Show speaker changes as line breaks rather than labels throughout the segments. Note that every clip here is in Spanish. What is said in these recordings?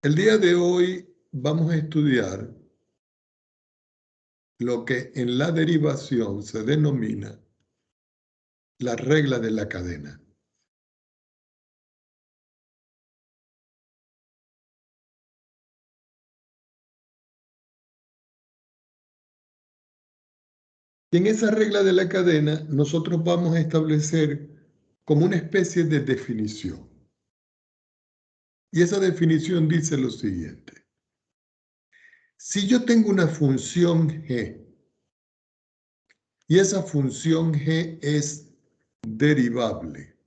El día de hoy vamos a estudiar lo que en la derivación se denomina la regla de la cadena. Y en esa regla de la cadena nosotros vamos a establecer como una especie de definición. Y esa definición dice lo siguiente. Si yo tengo una función g y esa función g es derivable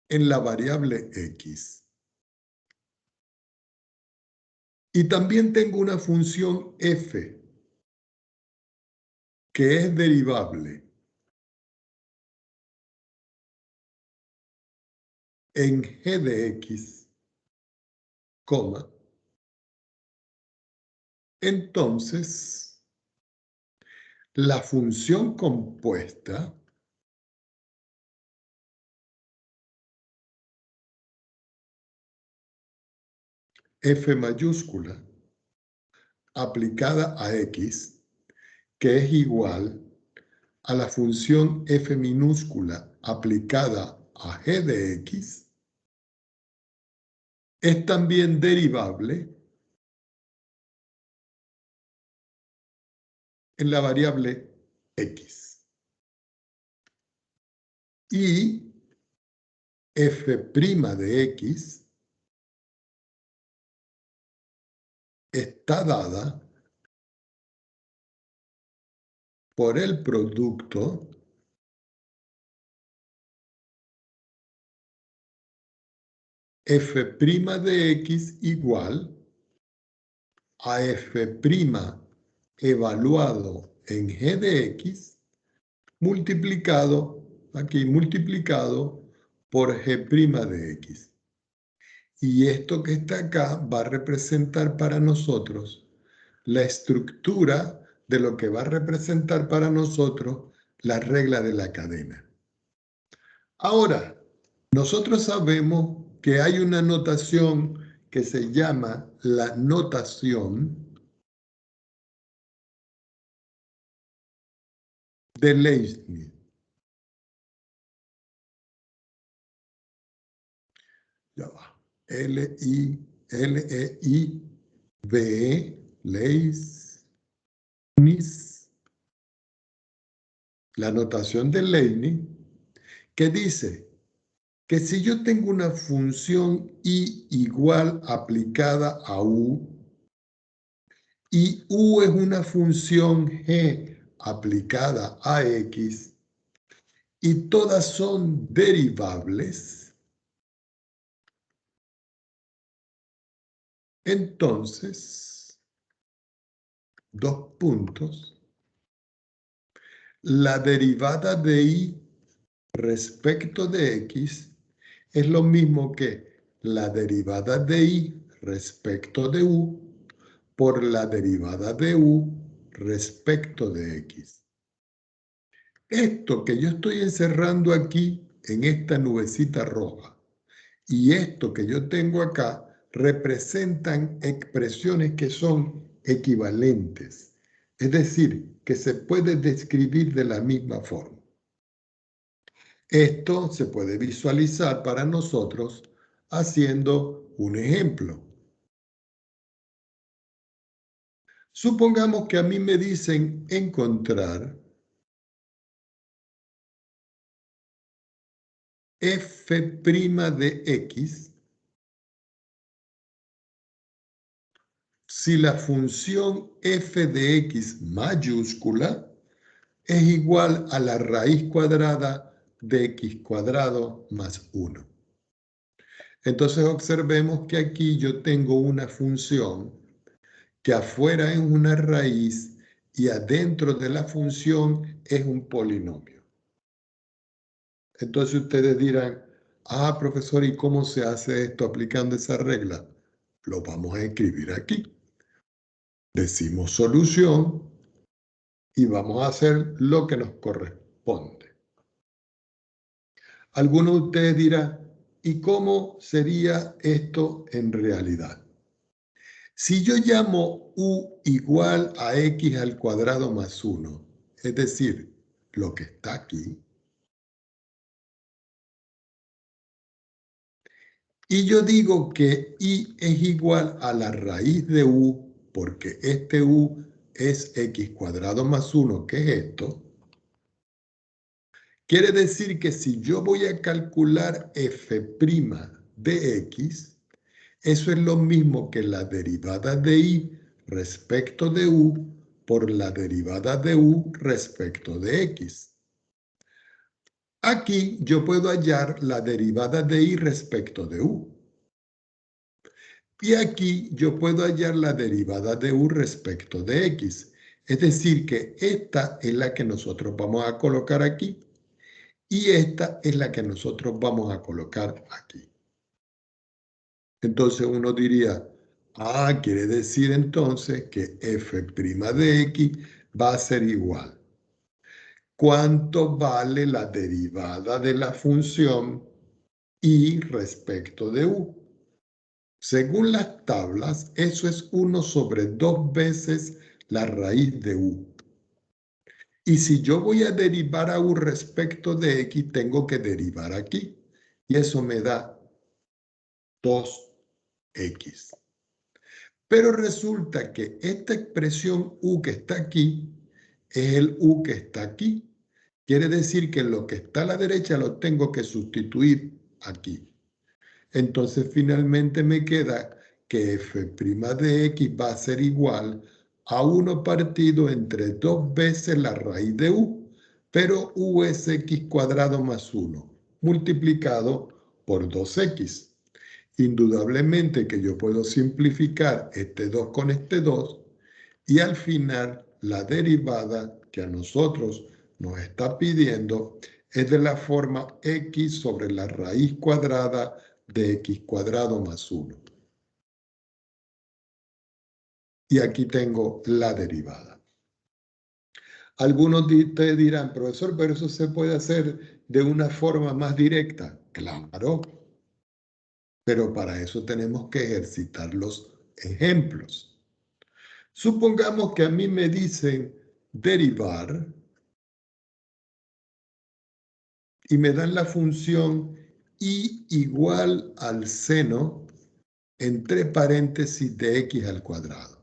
en la variable x, y también tengo una función f que es derivable en g de x, coma, entonces la función compuesta f mayúscula aplicada a x, que es igual a la función f minúscula aplicada a g de x, es también derivable en la variable x. Y f' de x está dada por el producto f' de x igual a f' evaluado en g de x multiplicado, aquí multiplicado por g' de x. Y esto que está acá va a representar para nosotros la estructura de lo que va a representar para nosotros la regla de la cadena. Ahora, nosotros sabemos que hay una notación que se llama la notación de Leibniz. Ya va. L-E-I-B, Leibniz. La notación de Leibniz, que dice que si yo tengo una función y igual aplicada a u, y u es una función g aplicada a x, y todas son derivables, entonces, dos puntos, la derivada de y respecto de x es lo mismo que la derivada de y respecto de u por la derivada de u respecto de x. Esto que yo estoy encerrando aquí en esta nubecita roja y esto que yo tengo acá representan expresiones que son equivalentes, es decir, que se puede describir de la misma forma. Esto se puede visualizar para nosotros haciendo un ejemplo. Supongamos que a mí me dicen encontrar f' de x si la función f de x mayúscula es igual a la raíz cuadrada de x cuadrado más 1. Entonces observemos que aquí yo tengo una función que afuera es una raíz y adentro de la función es un polinomio. Entonces ustedes dirán, ah, profesor, ¿y cómo se hace esto aplicando esa regla? Lo vamos a escribir aquí. Decimos solución y vamos a hacer lo que nos corresponde. Alguno de ustedes dirá, ¿Y cómo sería esto en realidad? Si yo llamo u igual a x al cuadrado más 1, es decir, lo que está aquí, y yo digo que y es igual a la raíz de u, porque este u es x cuadrado más 1, que es esto, quiere decir que si yo voy a calcular f' de x, eso es lo mismo que la derivada de y respecto de u por la derivada de u respecto de x. Aquí yo puedo hallar la derivada de y respecto de u. Y aquí yo puedo hallar la derivada de u respecto de x. Es decir, que esta es la que nosotros vamos a colocar aquí y esta es la que nosotros vamos a colocar aquí. Entonces uno diría, quiere decir entonces que f' de x va a ser igual. ¿Cuánto vale la derivada de la función y respecto de u? Según las tablas, eso es 1 sobre 2 veces la raíz de u. Y si yo voy a derivar a u respecto de x, tengo que derivar aquí. Y eso me da 2x. Pero resulta que esta expresión u que está aquí es el u que está aquí. Quiere decir que lo que está a la derecha lo tengo que sustituir aquí. Entonces finalmente me queda que f' de x va a ser igual a 1 partido entre 2 veces la raíz de u, pero u es x cuadrado más 1, multiplicado por 2x. Indudablemente que yo puedo simplificar este 2 con este 2 y al final la derivada que a nosotros nos está pidiendo es de la forma x sobre la raíz cuadrada de x cuadrado más 1. Y aquí tengo la derivada. Algunos de ustedes dirán, profesor, pero eso se puede hacer de una forma más directa. Claro, pero para eso tenemos que ejercitar los ejemplos. Supongamos que a mí me dicen derivar y me dan la función y igual al seno entre paréntesis de x al cuadrado.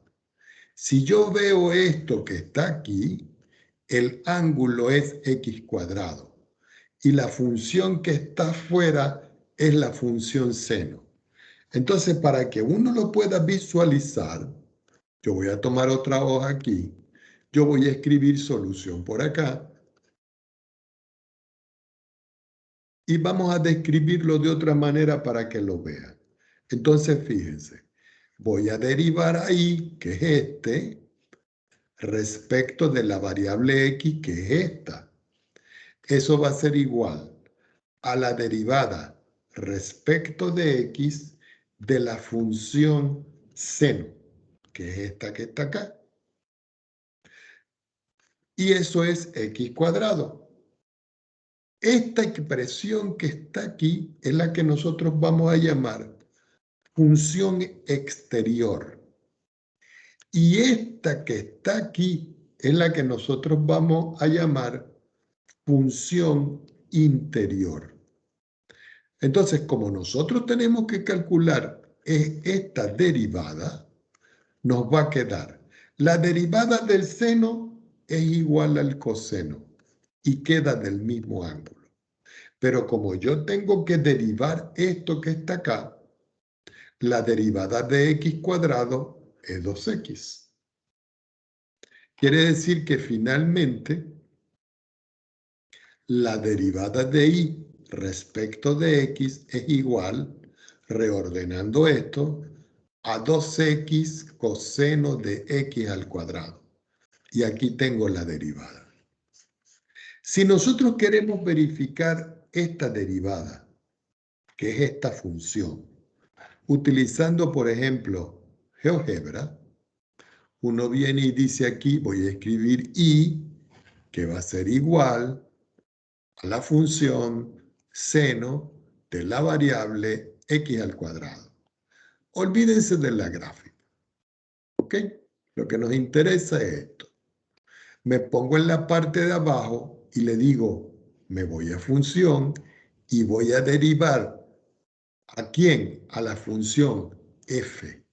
Si yo veo esto que está aquí, el ángulo es x cuadrado y la función que está afuera es la función seno. Entonces, para que uno lo pueda visualizar, yo voy a tomar otra hoja aquí, yo voy a escribir solución por acá y vamos a describirlo de otra manera para que lo vean. Entonces, fíjense, voy a derivar ahí, que es este, respecto de la variable x, que es esta. Eso va a ser igual a la derivada respecto de x de la función seno, que es esta que está acá. Y eso es x cuadrado. Esta expresión que está aquí es la que nosotros vamos a llamar función exterior. Y esta que está aquí es la que nosotros vamos a llamar función interior. Entonces, como nosotros tenemos que calcular esta derivada, nos va a quedar la derivada del seno es igual al coseno y queda del mismo ángulo. Pero como yo tengo que derivar esto que está acá, la derivada de x cuadrado es 2x. Quiere decir que finalmente la derivada de y respecto de x es igual, reordenando esto, a 2x coseno de x al cuadrado. Y aquí tengo la derivada. Si nosotros queremos verificar esta derivada, que es esta función, utilizando, por ejemplo, GeoGebra, uno viene y dice aquí, voy a escribir y, que va a ser igual a la función seno de la variable x al cuadrado. Olvídense de la gráfica. ¿Ok? Lo que nos interesa es esto. Me pongo en la parte de abajo y le digo, me voy a función y voy a derivar ¿a quién? A la función f.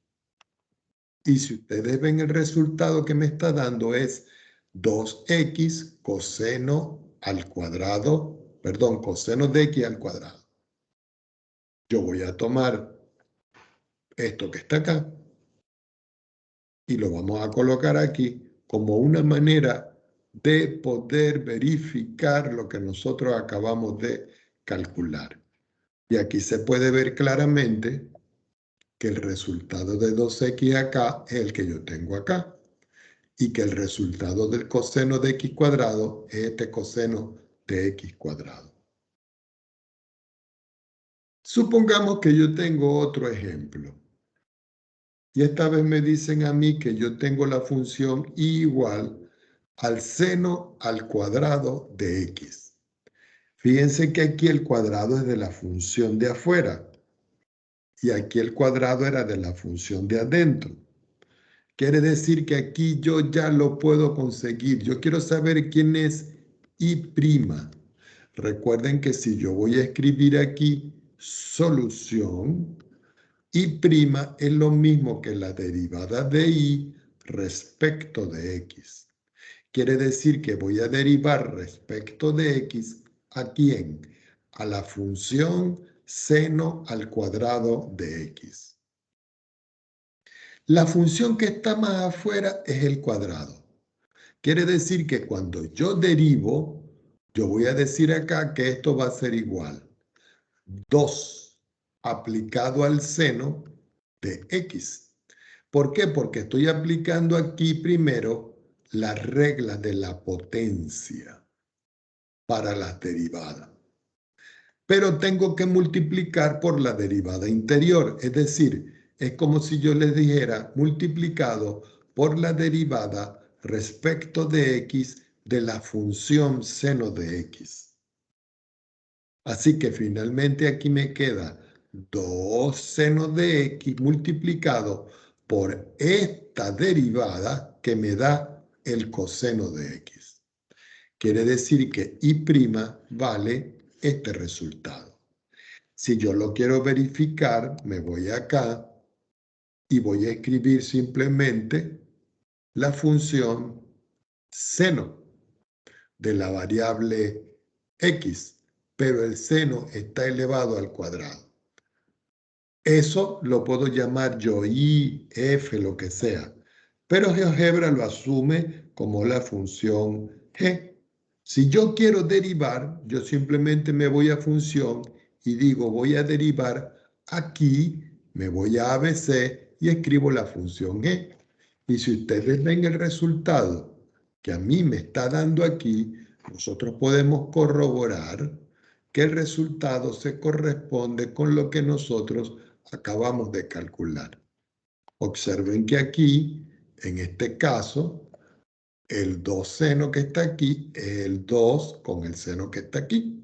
Y si ustedes ven el resultado que me está dando es 2x coseno al cuadrado, perdón, coseno de x al cuadrado. Yo voy a tomar esto que está acá y lo vamos a colocar aquí como una manera de poder verificar lo que nosotros acabamos de calcular. Y aquí se puede ver claramente que el resultado de 2x acá es el que yo tengo acá y que el resultado del coseno de x cuadrado es este coseno de x cuadrado. Supongamos que yo tengo otro ejemplo. Y esta vez me dicen a mí que yo tengo la función y igual al seno al cuadrado de x. Fíjense que aquí el cuadrado es de la función de afuera y aquí el cuadrado era de la función de adentro. Quiere decir que aquí yo ya lo puedo conseguir. Yo quiero saber quién es y'. Recuerden que si yo voy a escribir aquí solución, y' es lo mismo que la derivada de y respecto de x. Quiere decir que voy a derivar respecto de x ¿a quién? A la función seno al cuadrado de x. La función que está más afuera es el cuadrado. Quiere decir que cuando yo derivo, yo voy a decir acá que esto va a ser igual. 2 aplicado al seno de x. ¿Por qué? Porque estoy aplicando aquí primero la regla de la potencia para las derivadas. Pero tengo que multiplicar por la derivada interior. Es decir, es como si yo les dijera multiplicado por la derivada respecto de x de la función seno de x. Así que finalmente aquí me queda 2 seno de x multiplicado por esta derivada que me da el coseno de x. Quiere decir que y' vale este resultado. Si yo lo quiero verificar, me voy acá y voy a escribir simplemente la función seno de la variable x, pero el seno está elevado al cuadrado. Eso lo puedo llamar yo y, f, lo que sea, pero GeoGebra lo asume como la función g. Si yo quiero derivar, yo simplemente me voy a función y digo voy a derivar aquí, me voy a ABC y escribo la función g. Y si ustedes ven el resultado que a mí me está dando aquí, nosotros podemos corroborar que el resultado se corresponde con lo que nosotros acabamos de calcular. Observen que aquí, en este caso, el 2 seno que está aquí es el 2 con el seno que está aquí.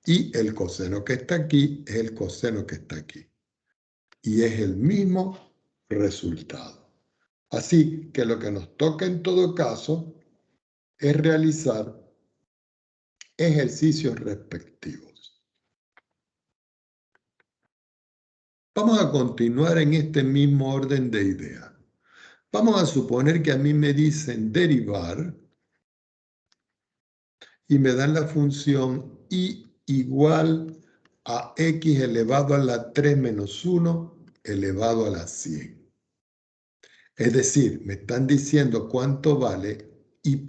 Y el coseno que está aquí es el coseno que está aquí. Y es el mismo resultado. Así que lo que nos toca en todo caso es realizar ejercicios respectivos. Vamos a continuar en este mismo orden de ideas. Vamos a suponer que a mí me dicen derivar y me dan la función y igual a x elevado a la 3 menos 1 elevado a la 100. Es decir, me están diciendo cuánto vale y'.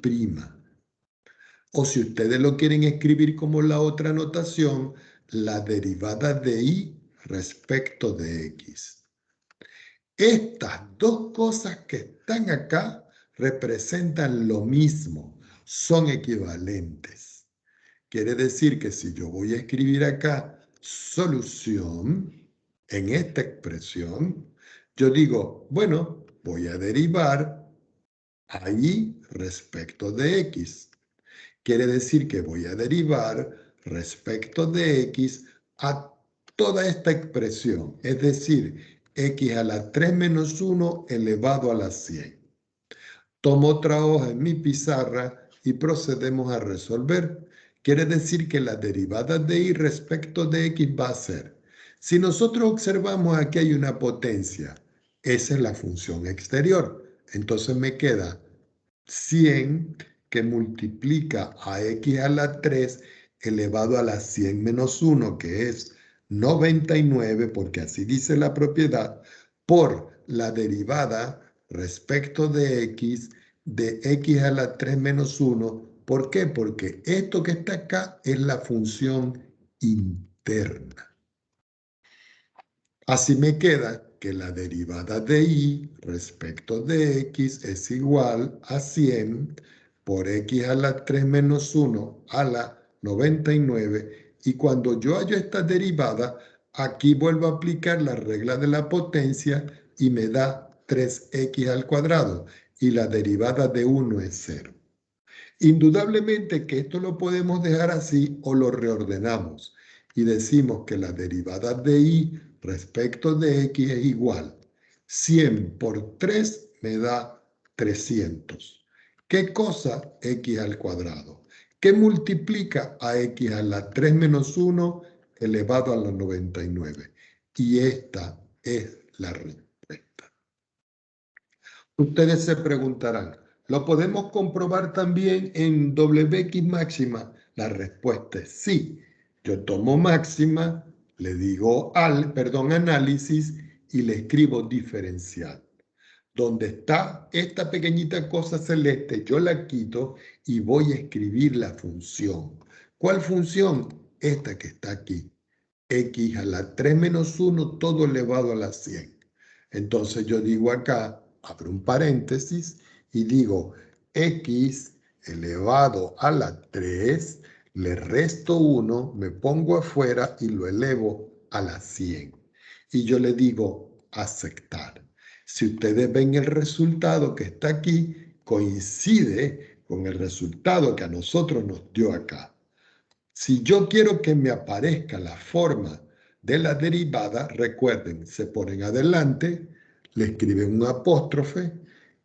O si ustedes lo quieren escribir como la otra notación, la derivada de y respecto de x. Estas dos cosas que están acá representan lo mismo, son equivalentes. Quiere decir que si yo voy a escribir acá solución en esta expresión, yo digo, bueno, voy a derivar a y respecto de x. Quiere decir que voy a derivar respecto de x a toda esta expresión, es decir, x a la 3 menos 1 elevado a la 100. Tomo otra hoja en mi pizarra y procedemos a resolver. Quiere decir que la derivada de y respecto de x va a ser, si nosotros observamos aquí hay una potencia, esa es la función exterior. Entonces me queda 100 que multiplica a x a la 3 elevado a la 100 menos 1, que es 99, porque así dice la propiedad, por la derivada respecto de x a la 3 menos 1. ¿Por qué? Porque esto que está acá es la función interna. Así me queda que la derivada de y respecto de x es igual a 100 por x a la 3 menos 1 a la 99. Y cuando yo hallo esta derivada, aquí vuelvo a aplicar la regla de la potencia y me da 3x al cuadrado. Y la derivada de 1 es 0. Indudablemente que esto lo podemos dejar así o lo reordenamos y decimos que la derivada de y respecto de x es igual. 100 por 3 me da 300. ¿Qué cosa? X al cuadrado. ¿Qué multiplica a x a la 3 menos 1 elevado a la 99? Y esta es la respuesta. Ustedes se preguntarán, ¿lo podemos comprobar también en Wx máxima? La respuesta es sí. Yo tomo máxima, le digo análisis y le escribo diferencial. Donde está esta pequeñita cosa celeste, yo la quito y voy a escribir la función. ¿Cuál función? Esta que está aquí. X a la 3 menos 1 todo elevado a la 100. Entonces yo digo acá, abro un paréntesis y digo x elevado a la 3, le resto 1, me pongo afuera y lo elevo a la 100. Y yo le digo aceptar. Si ustedes ven el resultado que está aquí, coincide con el resultado que a nosotros nos dio acá. Si yo quiero que me aparezca la forma de la derivada, recuerden, se ponen adelante, le escriben un apóstrofe,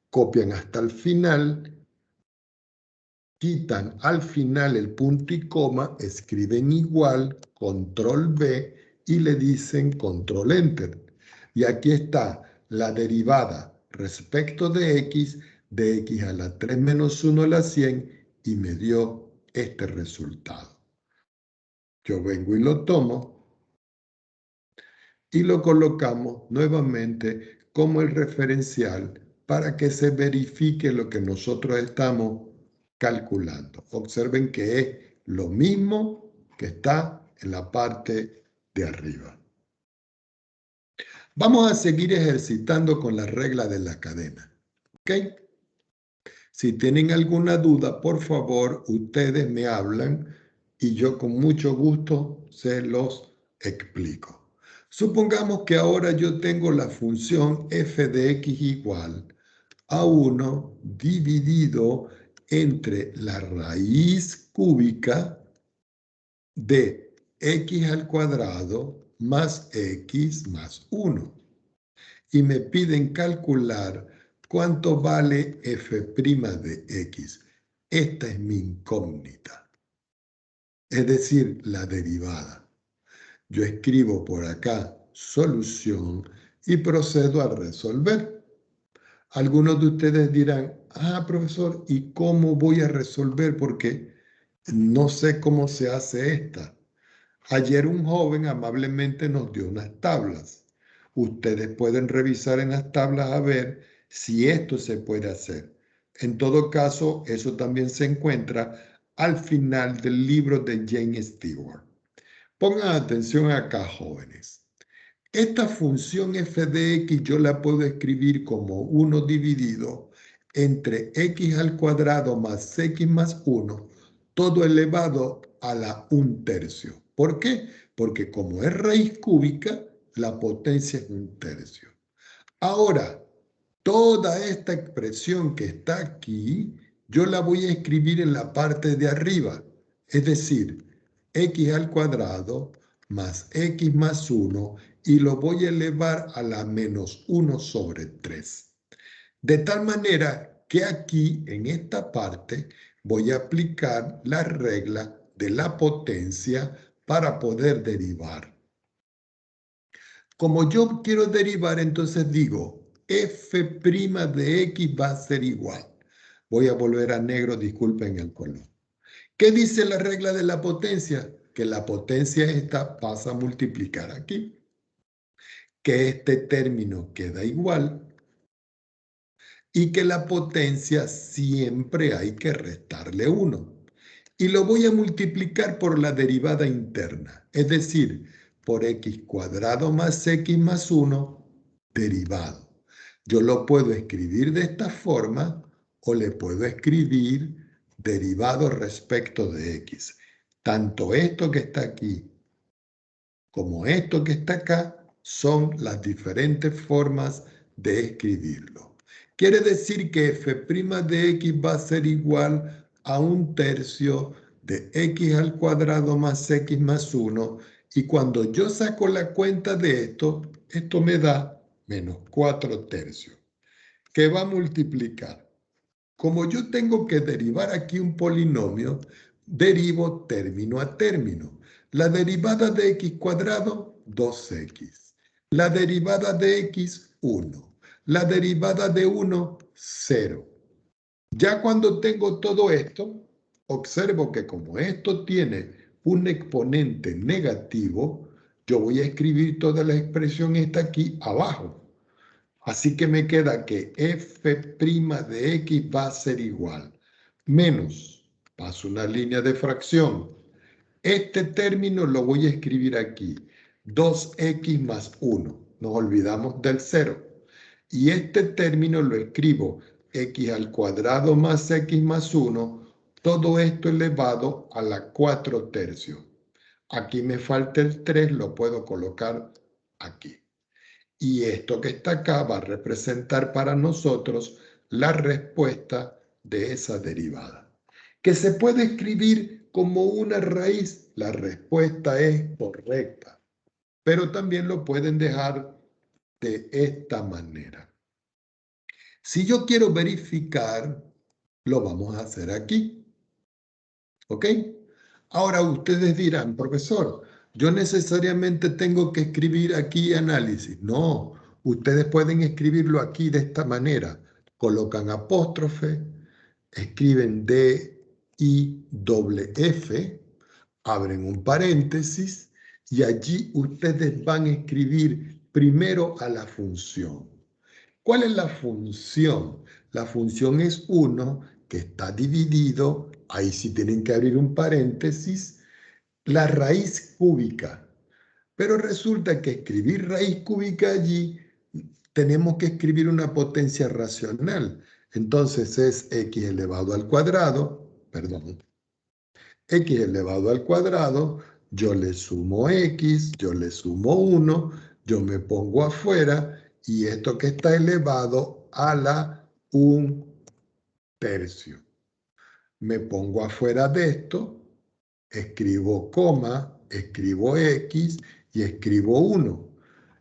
copian hasta el final, quitan al final el punto y coma, escriben igual, control V y le dicen control enter. Y aquí está la derivada respecto de x a la 3 menos 1 a la 100 y me dio este resultado. Yo vengo y lo tomo y lo colocamos nuevamente como el referencial para que se verifique lo que nosotros estamos calculando. Observen que es lo mismo que está en la parte de arriba. Vamos a seguir ejercitando con la regla de la cadena. ¿Ok? Si tienen alguna duda, por favor, ustedes me hablan y yo con mucho gusto se los explico. Supongamos que ahora yo tengo la función f de x igual a 1 dividido entre la raíz cúbica de x al cuadrado más x más 1. Y me piden calcular cuánto vale f' de x. Esta es mi incógnita, es decir, la derivada. Yo escribo por acá solución y procedo a resolver. Algunos de ustedes dirán, profesor, ¿y cómo voy a resolver? Porque no sé cómo se hace esta. Ayer un joven amablemente nos dio unas tablas. Ustedes pueden revisar en las tablas a ver si esto se puede hacer. En todo caso, eso también se encuentra al final del libro de Jane Stewart. Pongan atención acá, jóvenes. Esta función f de x yo la puedo escribir como 1 dividido entre x al cuadrado más x más 1, todo elevado a la 1/3. ¿Por qué? Porque como es raíz cúbica, la potencia es 1/3. Ahora, toda esta expresión que está aquí, yo la voy a escribir en la parte de arriba, es decir, x al cuadrado más x más 1 y lo voy a elevar a la menos 1 sobre 3. De tal manera que aquí, en esta parte, voy a aplicar la regla de la potencia para poder derivar. Como yo quiero derivar, entonces digo, f' de x va a ser igual. Voy a volver a negro, disculpen el color. ¿Qué dice la regla de la potencia? Que la potencia esta pasa a multiplicar aquí. Que este término queda igual y que la potencia siempre hay que restarle 1. Y lo voy a multiplicar por la derivada interna, es decir, por x cuadrado más x más 1 derivado. Yo lo puedo escribir de esta forma o le puedo escribir derivado respecto de x. Tanto esto que está aquí como esto que está acá son las diferentes formas de escribirlo. Quiere decir que f' de x va a ser igual a 1/3 de x al cuadrado más x más 1. Y cuando yo saco la cuenta de esto, esto me da menos 4/3, que va a multiplicar. Como yo tengo que derivar aquí un polinomio, derivo término a término. La derivada de x cuadrado, 2x. La derivada de x, 1. La derivada de 1, 0. Ya cuando tengo todo esto, observo que como esto tiene un exponente negativo, yo voy a escribir toda la expresión esta aquí abajo. Así que me queda que f' de x va a ser igual. Menos, paso una línea de fracción. Este término lo voy a escribir aquí. 2x más 1. Nos olvidamos del 0. Y este término lo escribo x al cuadrado más x más 1. Todo esto elevado a la 4/3. Aquí me falta el 3, lo puedo colocar aquí. Y esto que está acá va a representar para nosotros la respuesta de esa derivada. ¿Que se puede escribir como una raíz? La respuesta es correcta. Pero también lo pueden dejar de esta manera. Si yo quiero verificar, lo vamos a hacer aquí. ¿Ok? Ahora ustedes dirán, profesor, yo necesariamente tengo que escribir aquí análisis. No, ustedes pueden escribirlo aquí de esta manera. Colocan apóstrofe, escriben D-I-F, abren un paréntesis y allí ustedes van a escribir primero a la función. ¿Cuál es la función? La función es 1 que está dividido, ahí sí tienen que abrir un paréntesis, la raíz cúbica. Pero resulta que escribir raíz cúbica allí, tenemos que escribir una potencia racional. Entonces es x elevado al cuadrado, perdón, x elevado al cuadrado, yo le sumo x, yo le sumo 1, yo me pongo afuera y esto que está elevado a la 1/3. Me pongo afuera de esto, escribo coma, escribo x y escribo 1.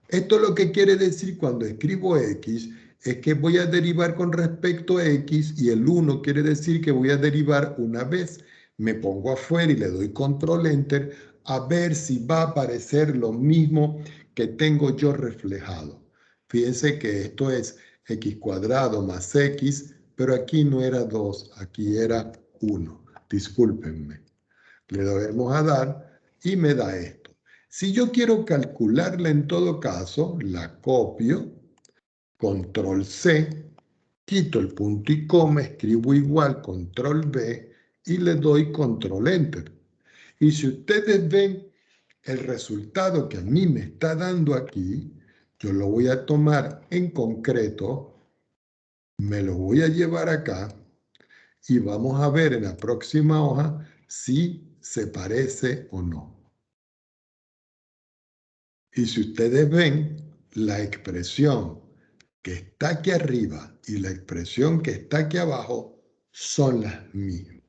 Esto lo que quiere decir cuando escribo x es que voy a derivar con respecto a x y el 1 quiere decir que voy a derivar una vez. Me pongo afuera y le doy control enter a ver si va a aparecer lo mismo que tengo yo reflejado. Fíjense que esto es x cuadrado más x, pero aquí no era 2, aquí era 1. Discúlpenme. Le debemos a dar y me da esto. Si yo quiero calcularla en todo caso, la copio, control C, quito el punto y coma, escribo igual, control V y le doy control enter. Y si ustedes ven el resultado que a mí me está dando aquí, yo lo voy a tomar en concreto, me lo voy a llevar acá y vamos a ver en la próxima hoja si se parece o no. Y si ustedes ven, la expresión que está aquí arriba y la expresión que está aquí abajo son las mismas.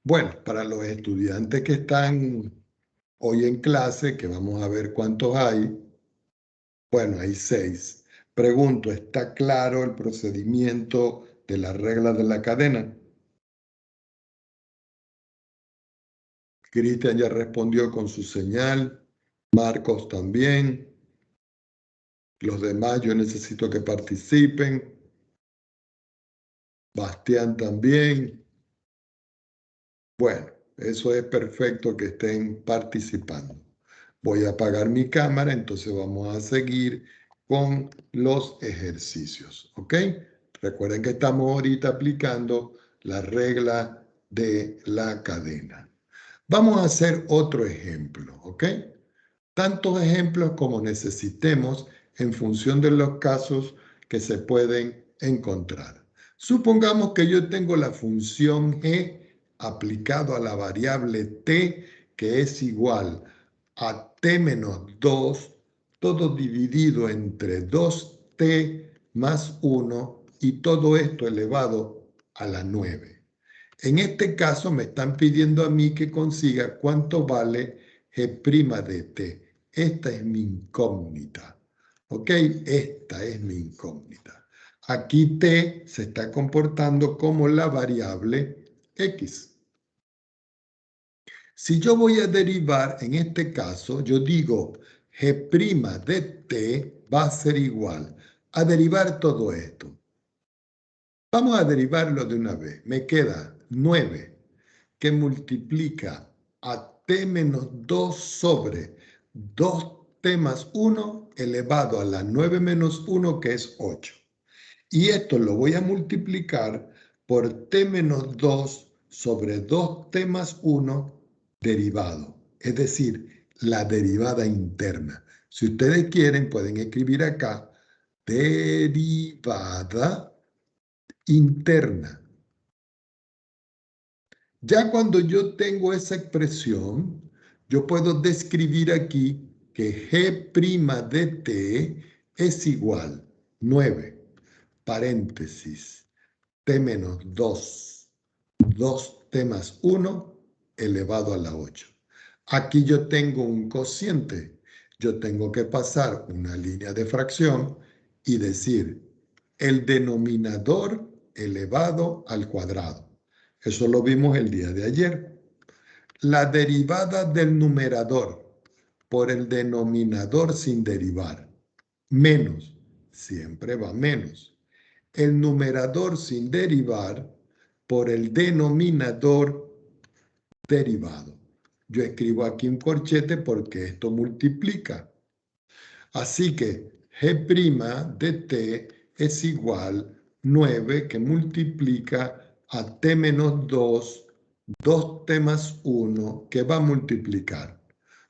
Bueno, para los estudiantes que están hoy en clase, que vamos a ver cuántos hay, bueno, hay 6. Pregunto, ¿está claro el procedimiento de las reglas de la cadena? Cristian ya respondió con su señal, Marcos también, los demás yo necesito que participen, Bastián también. Bueno, eso es perfecto que estén participando. Voy a apagar mi cámara, entonces vamos a seguir con los ejercicios, ¿ok? Recuerden que estamos ahorita aplicando la regla de la cadena. Vamos a hacer otro ejemplo, ¿ok? Tantos ejemplos como necesitemos en función de los casos que se pueden encontrar. Supongamos que yo tengo la función g aplicado a la variable t, que es igual a t menos 2, todo dividido entre 2t más 1 y todo esto elevado a la 9. En este caso me están pidiendo a mí que consiga cuánto vale g' de t. Esta es mi incógnita. ¿Ok? Esta es mi incógnita. Aquí t se está comportando como la variable x. Si yo voy a derivar, en este caso, yo digo g' de t va a ser igual a derivar todo esto. Vamos a derivarlo de una vez. Me queda 9 que multiplica a t menos 2 sobre 2t más 1 elevado a la 9 menos 1, que es 8. Y esto lo voy a multiplicar por t menos 2 sobre 2t más 1 derivado. Es decir, la derivada interna. Si ustedes quieren, pueden escribir acá derivada interna. Ya cuando yo tengo esa expresión, yo puedo describir aquí que g' de t es igual 9, paréntesis, t menos 2, 2t más 1 elevado a la 8. Aquí yo tengo un cociente. Yo tengo que pasar una línea de fracción y decir el denominador elevado al cuadrado. Eso lo vimos el día de ayer. La derivada del numerador por el denominador sin derivar. Menos, siempre va menos. El numerador sin derivar por el denominador derivado. Yo escribo aquí un corchete porque esto multiplica. Así que g' de t es igual 9 que multiplica a t menos 2, 2t más 1 que va a multiplicar.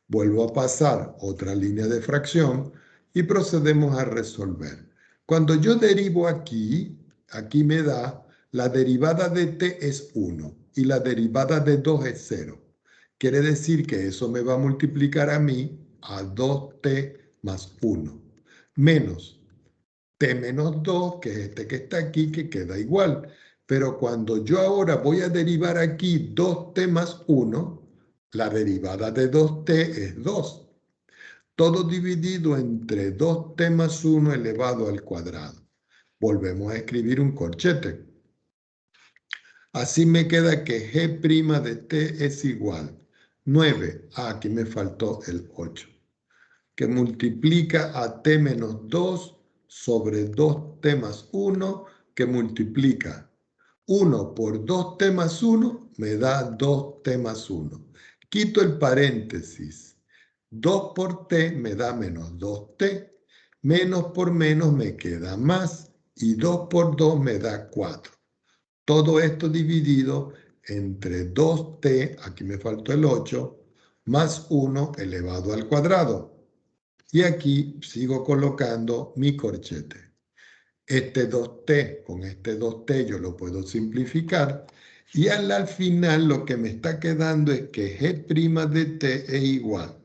Vuelvo a pasar otra línea de fracción y procedemos a resolver. Cuando yo derivo aquí, aquí me da la derivada de t es 1 y la derivada de 2 es 0. Quiere decir que eso me va a multiplicar a mí a 2t más 1, menos t menos 2, que es este que está aquí, que queda igual. Pero cuando yo ahora voy a derivar aquí 2t más 1, la derivada de 2t es 2. Todo dividido entre 2t más 1 elevado al cuadrado. Volvemos a escribir un corchete. Así me queda que g' de t es igual 9, aquí me faltó el 8, que multiplica a t menos 2 sobre 2t más 1, que multiplica 1 por 2t más 1, me da 2t más 1. Quito el paréntesis. 2 por t me da menos 2t. Menos por menos me queda más. Y 2 por 2 me da 4. Todo esto dividido entre 2t, aquí me faltó el 8, más 1 elevado al cuadrado. Y aquí sigo colocando mi corchete. Este 2t con este 2t yo lo puedo simplificar. Y al final lo que me está quedando es que g' de t es igual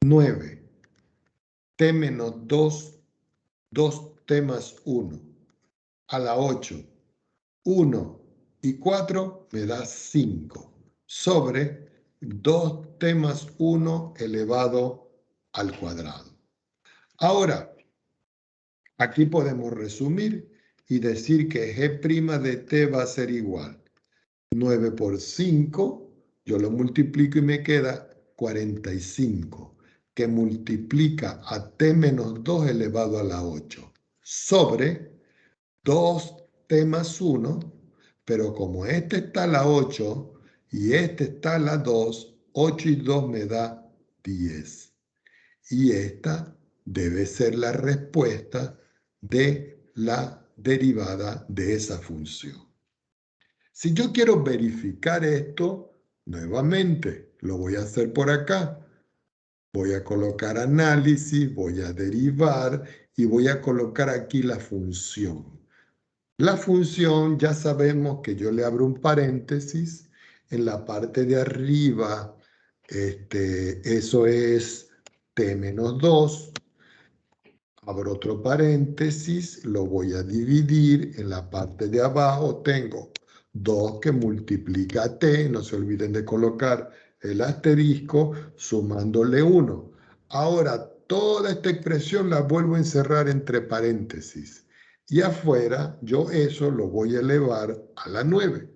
9, t menos 2, 2t más 1, a la 8. 1 y 4 me da 5. sobre 2t más 1 elevado al cuadrado. Ahora, aquí podemos resumir y decir que g' de t va a ser igual 9 por 5, yo lo multiplico y me queda 45, que multiplica a t menos 2 elevado a la 8, sobre 2t más 1, pero como este está a la 8 y este está a la 2, 8 y 2 me da 10. Y esta debe ser la respuesta de la derivada de esa función. Si yo quiero verificar esto, nuevamente lo voy a hacer por acá. Voy a colocar análisis, voy a derivar y voy a colocar aquí la función. La función ya sabemos que yo le abro un paréntesis. En la parte de arriba, eso es t menos 2. Abro otro paréntesis, lo voy a dividir. En la parte de abajo tengo 2 que multiplica t, no se olviden de colocar el asterisco, sumándole 1. Ahora, toda esta expresión la vuelvo a encerrar entre paréntesis. Y afuera, yo eso lo voy a elevar a la 9.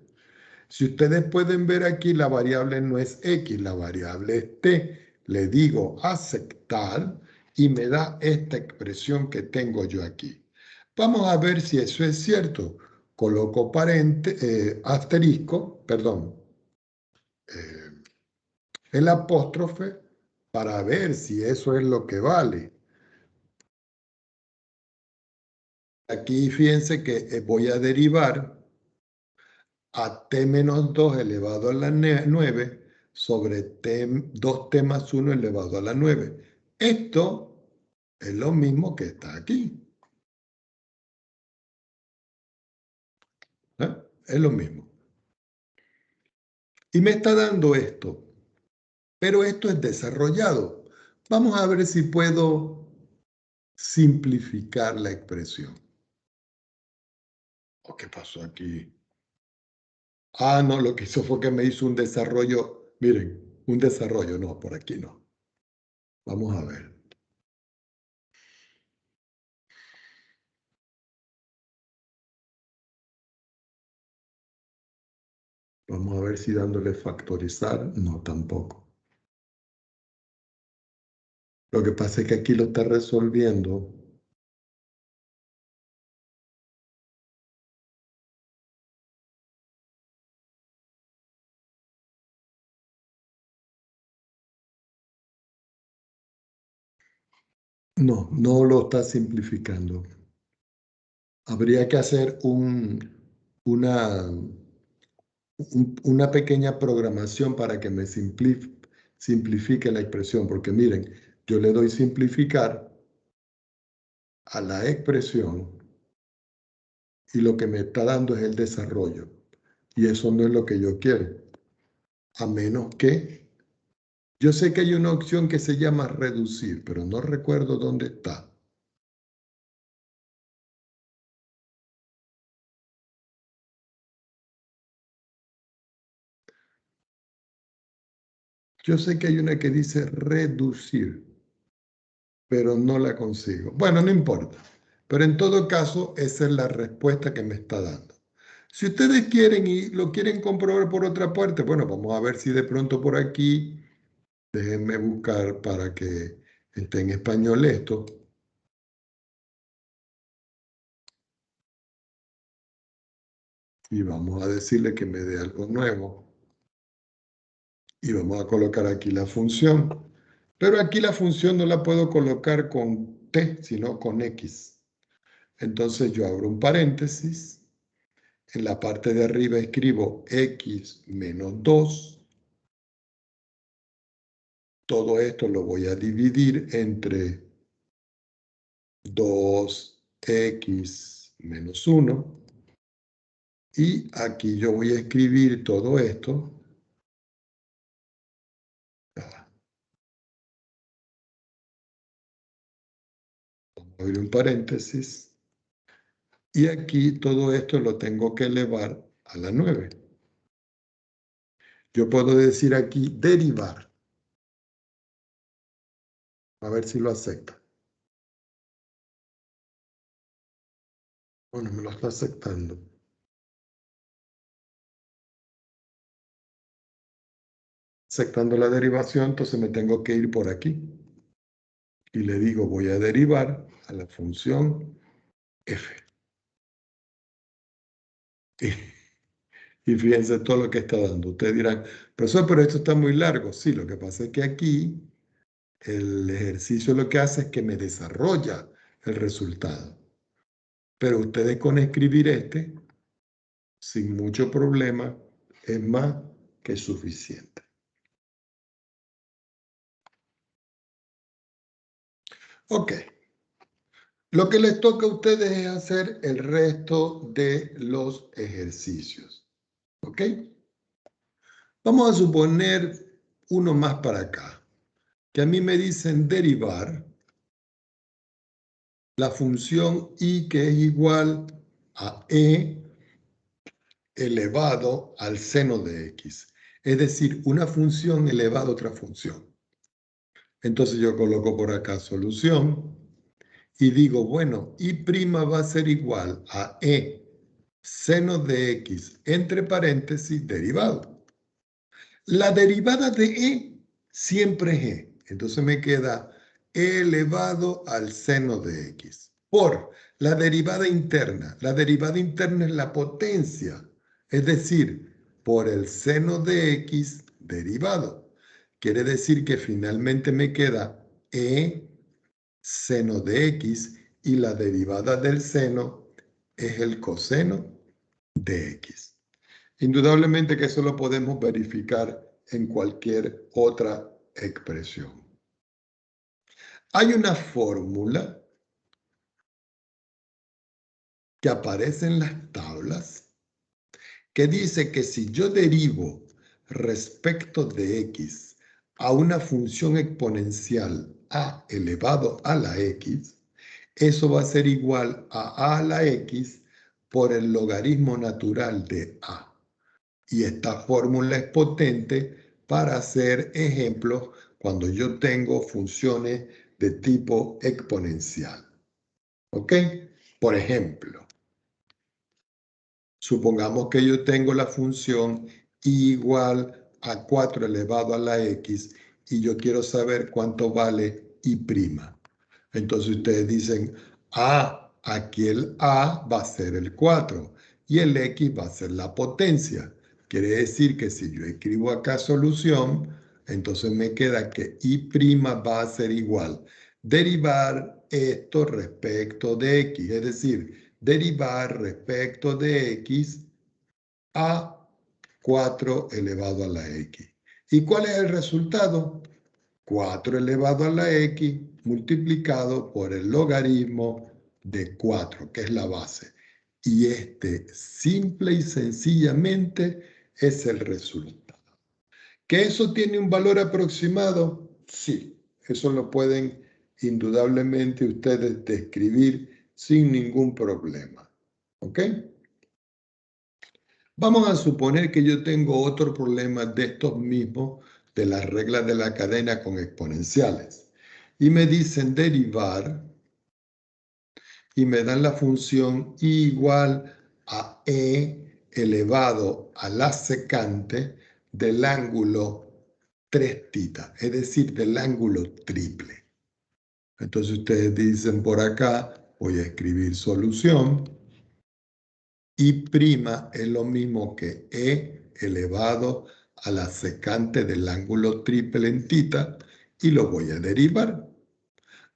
Si ustedes pueden ver aquí, la variable no es x, la variable es t. Le digo aceptar y me da esta expresión que tengo yo aquí. Vamos a ver si eso es cierto. Coloco asterisco, perdón, el apóstrofe para ver si eso es lo que vale. Aquí fíjense que voy a derivar a t menos 2 elevado a la 9 sobre 2t más 1 elevado a la 9. Esto es lo mismo que está aquí. ¿Eh? Es lo mismo. Y me está dando esto. Pero esto es desarrollado. Vamos a ver si puedo simplificar la expresión. ¿O qué pasó aquí? Ah, no, lo que hizo fue que me hizo un desarrollo. Miren, un desarrollo. No, por aquí no. Vamos a ver. Vamos a ver si dándole factorizar. No, tampoco. Lo que pasa es que aquí lo está resolviendo. No, no lo está simplificando. Habría que hacer una pequeña programación para que me simplifique la expresión, porque miren, yo le doy simplificar a la expresión y lo que me está dando es el desarrollo. Y eso no es lo que yo quiero. A menos que... Yo sé que hay una opción que se llama reducir, pero no recuerdo dónde está. Yo sé que hay una que dice reducir, pero no la consigo. Bueno, no importa. Pero en todo caso, esa es la respuesta que me está dando. Si ustedes quieren y lo quieren comprobar por otra parte, bueno, vamos a ver si de pronto por aquí, déjenme buscar para que esté en español esto. Y vamos a decirle que me dé algo nuevo. Y vamos a colocar aquí la función. Pero aquí la función no la puedo colocar con t, sino con x. Entonces yo abro un paréntesis. En la parte de arriba escribo x menos 2. Todo esto lo voy a dividir entre 2x menos 1. Y aquí yo voy a escribir todo esto. Vamos a abrir un paréntesis. Y aquí todo esto lo tengo que elevar a la 9. Yo puedo decir aquí derivar. A ver si lo acepta. Bueno, me lo está aceptando. Aceptando la derivación, entonces me tengo que ir por aquí. Y le digo, voy a derivar a la función f. Y fíjense todo lo que está dando. Ustedes dirán, profesor, pero esto está muy largo. Sí, lo que pasa es que aquí el ejercicio lo que hace es que me desarrolla el resultado. Pero ustedes con escribir sin mucho problema, es más que suficiente. Ok. Lo que les toca a ustedes es hacer el resto de los ejercicios. ¿Ok? Vamos a suponer uno más para acá. Que a mí me dicen derivar la función y que es igual a e elevado al seno de x. Es decir, una función elevada a otra función. Entonces yo coloco por acá solución y digo, bueno, y' va a ser igual a e seno de x entre paréntesis derivado. La derivada de e siempre es e. Entonces me queda e elevado al seno de x por la derivada interna. La derivada interna es la potencia, es decir, por el seno de x derivado. Quiere decir que finalmente me queda e seno de x y la derivada del seno es el coseno de x. Indudablemente que eso lo podemos verificar en cualquier otra expresión. Hay una fórmula que aparece en las tablas que dice que si yo derivo respecto de x a una función exponencial a elevado a la x, eso va a ser igual a la x por el logaritmo natural de a. Y esta fórmula es potente para hacer ejemplos cuando yo tengo funciones de tipo exponencial. ¿Ok? Por ejemplo, supongamos que yo tengo la función igual a 4 elevado a la x y yo quiero saber cuánto vale y'. Entonces ustedes dicen, aquí el a va a ser el 4 y el x va a ser la potencia. Quiere decir que si yo escribo acá solución, entonces me queda que y' va a ser igual. Derivar esto respecto de x, es decir, derivar respecto de x a 4 elevado a la x. ¿Y cuál es el resultado? 4 elevado a la x multiplicado por el logaritmo de 4, que es la base. Y este simple y sencillamente es el resultado. ¿Que eso tiene un valor aproximado? Sí, eso lo pueden indudablemente ustedes describir sin ningún problema. ¿Ok? Vamos a suponer que yo tengo otro problema de estos mismos, de las reglas de la cadena con exponenciales. Y me dicen derivar y me dan la función igual a e elevado a la secante del ángulo 3θ, es decir, del ángulo triple. Entonces ustedes dicen por acá, voy a escribir solución. Y' es lo mismo que e elevado a la secante del ángulo triple en θ y lo voy a derivar.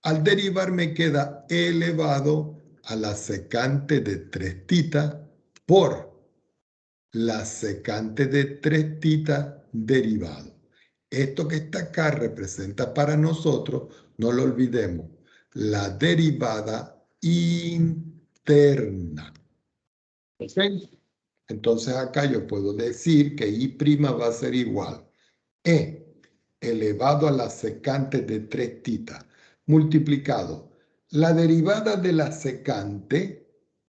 Al derivar me queda e elevado a la secante de 3θ por la secante de 3θ derivado. Esto que está acá representa para nosotros, no lo olvidemos, la derivada interna. ¿Ok? Entonces acá yo puedo decir que y' va a ser igual e elevado a la secante de 3θ multiplicado la derivada de la secante.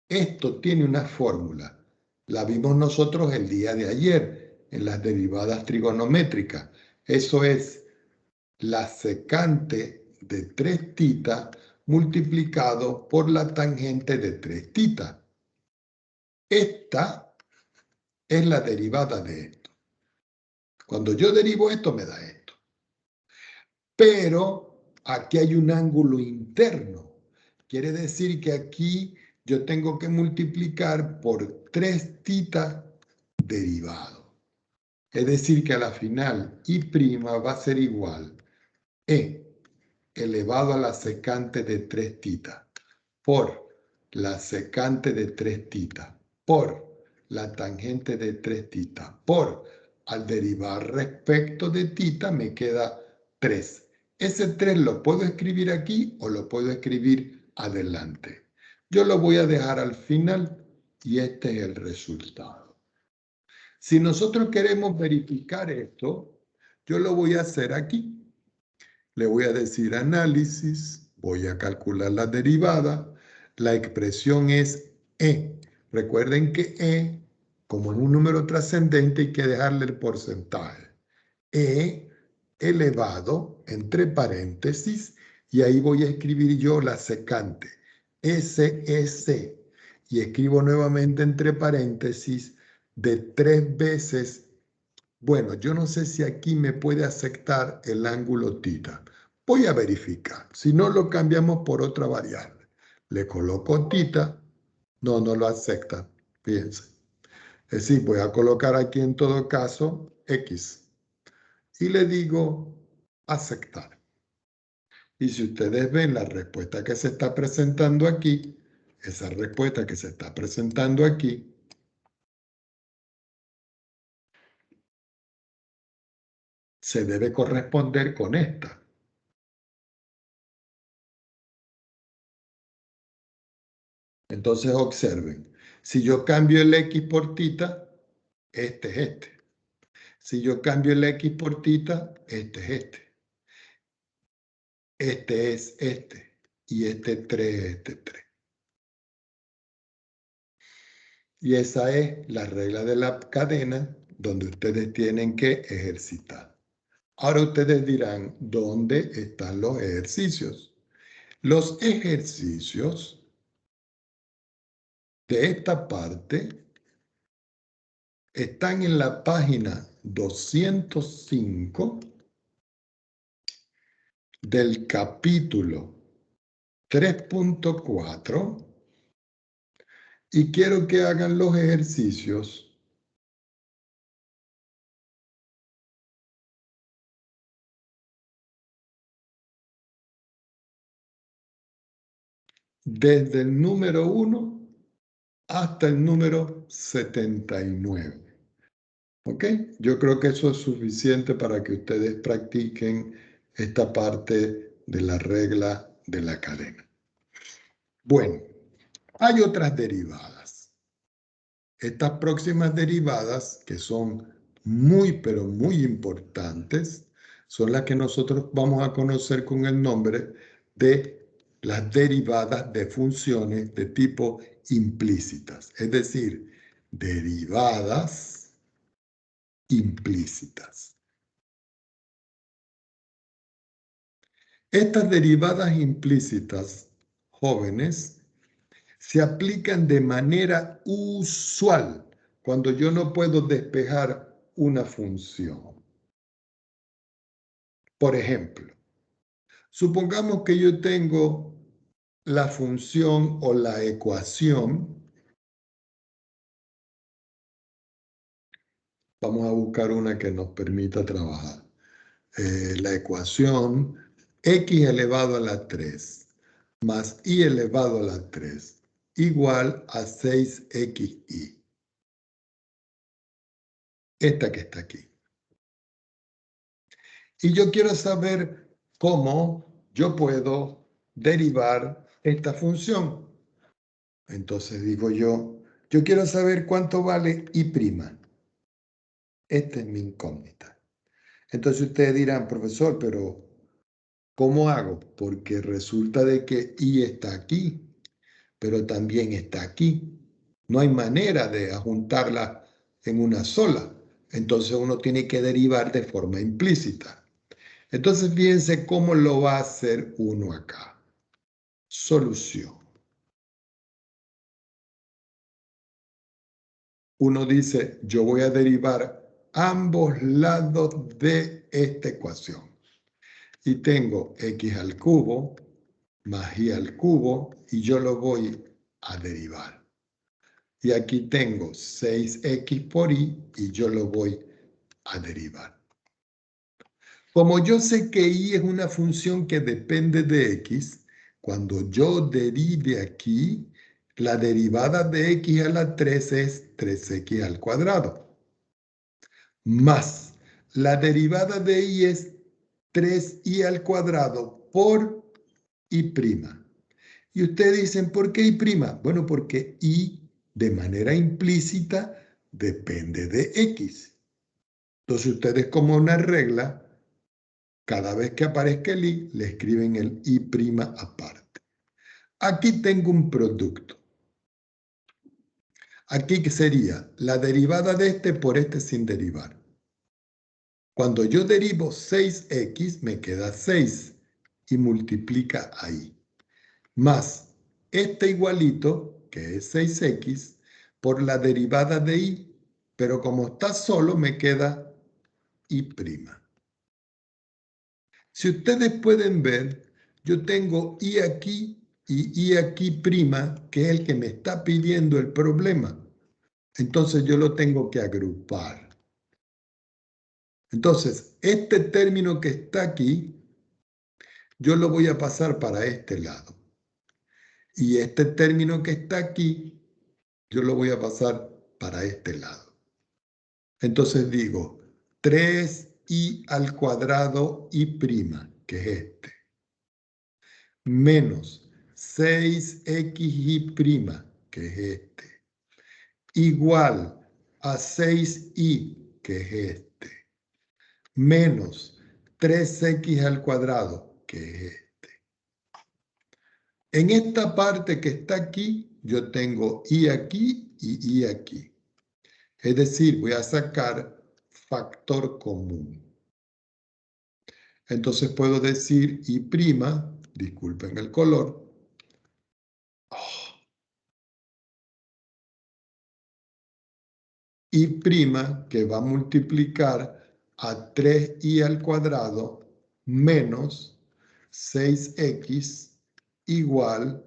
Esto tiene una fórmula. La vimos nosotros el día de ayer. en las derivadas trigonométricas. Eso es la secante de 3 θ multiplicado por la tangente de 3 θ. Esta es la derivada de esto. Cuando yo derivo esto, me da esto. Pero aquí hay un ángulo interno. Quiere decir que aquí yo tengo que multiplicar por 3 θ derivado. Es decir, que a la final I' va a ser igual E elevado a la secante de 3 θ por la secante de 3 θ por la tangente de 3 θ por, al derivar respecto de θ me queda 3. Ese 3 lo puedo escribir aquí o lo puedo escribir adelante. Yo lo voy a dejar al final y este es el resultado. Si nosotros queremos verificar esto, yo lo voy a hacer aquí. Le voy a decir análisis, voy a calcular la derivada, la expresión es E. Recuerden que E, como es un número trascendente, hay que dejarle el porcentaje. E elevado, entre paréntesis, y ahí voy a escribir yo la secante, SEC, y escribo nuevamente entre paréntesis de 3 veces. Bueno, yo no sé si aquí me puede aceptar el ángulo θ. Voy a verificar. Si no, lo cambiamos por otra variable. Le coloco θ. No lo acepta. Fíjense. Es decir, voy a colocar aquí en todo caso X. Y le digo aceptar. Y si ustedes ven la respuesta que se está presentando aquí, esa respuesta que se está presentando aquí, se debe corresponder con esta. Entonces observen, si yo cambio el X por θ, este es este. Si yo cambio el X por θ, este es este. Este es este. Y este 3 es este 3. Y esa es la regla de la cadena donde ustedes tienen que ejercitar. Ahora ustedes dirán, ¿dónde están los ejercicios? Los ejercicios de esta parte están en la página 205 del capítulo 3.4 y quiero que hagan los ejercicios desde el número 1 hasta el número 79. ¿Ok? Yo creo que eso es suficiente para que ustedes practiquen esta parte de la regla de la cadena. Bueno, hay otras derivadas. Estas próximas derivadas, que son muy, pero muy importantes, son las que nosotros vamos a conocer con el nombre de las derivadas de funciones de tipo implícitas, es decir, derivadas implícitas. Estas derivadas implícitas, jóvenes, se aplican de manera usual cuando yo no puedo despejar una función. Por ejemplo, supongamos que yo tengo la función o la ecuación. Vamos a buscar una que nos permita trabajar. La ecuación x elevado a la 3 más y elevado a la 3 igual a 6xy. Esta que está aquí. Y yo quiero saber cómo yo puedo derivar esta función. Entonces digo yo quiero saber cuánto vale y'. Esta es mi incógnita. Entonces ustedes dirán, profesor, pero ¿cómo hago? Porque resulta de que y está aquí, pero también está aquí. No hay manera de juntarla en una sola. Entonces uno tiene que derivar de forma implícita. Entonces fíjense cómo lo va a hacer uno acá. Solución. Uno dice, yo voy a derivar ambos lados de esta ecuación. Y tengo x al cubo más y al cubo y yo lo voy a derivar. Y aquí tengo 6x por y yo lo voy a derivar. Como yo sé que y es una función que depende de x, cuando yo derive aquí, la derivada de x a la 3 es 3x al cuadrado. Más la derivada de y es 3y al cuadrado por y'. Y ustedes dicen, ¿por qué y'? Bueno, porque y de manera implícita depende de x. Entonces ustedes como una regla, cada vez que aparezca el y, le escriben el y' aparte. Aquí tengo un producto. Aquí que sería la derivada de este por este sin derivar. Cuando yo derivo 6x, me queda 6 y multiplica ahí. Más este igualito, que es 6x, por la derivada de y, pero como está solo, me queda y'. Si ustedes pueden ver, yo tengo y y aquí prima, que es el que me está pidiendo el problema. Entonces yo lo tengo que agrupar. Entonces, este término que está aquí, yo lo voy a pasar para este lado. Y este término que está aquí, yo lo voy a pasar para este lado. Entonces digo, 3y al cuadrado y', que es este, menos 6xy', que es este, igual a 6y, que es este, menos 3x al cuadrado, que es este. En esta parte que está aquí, yo tengo y aquí y y aquí. Es decir, voy a sacar factor común. Entonces puedo decir y', disculpen el color, y' que va a multiplicar a 3y al cuadrado menos 6x igual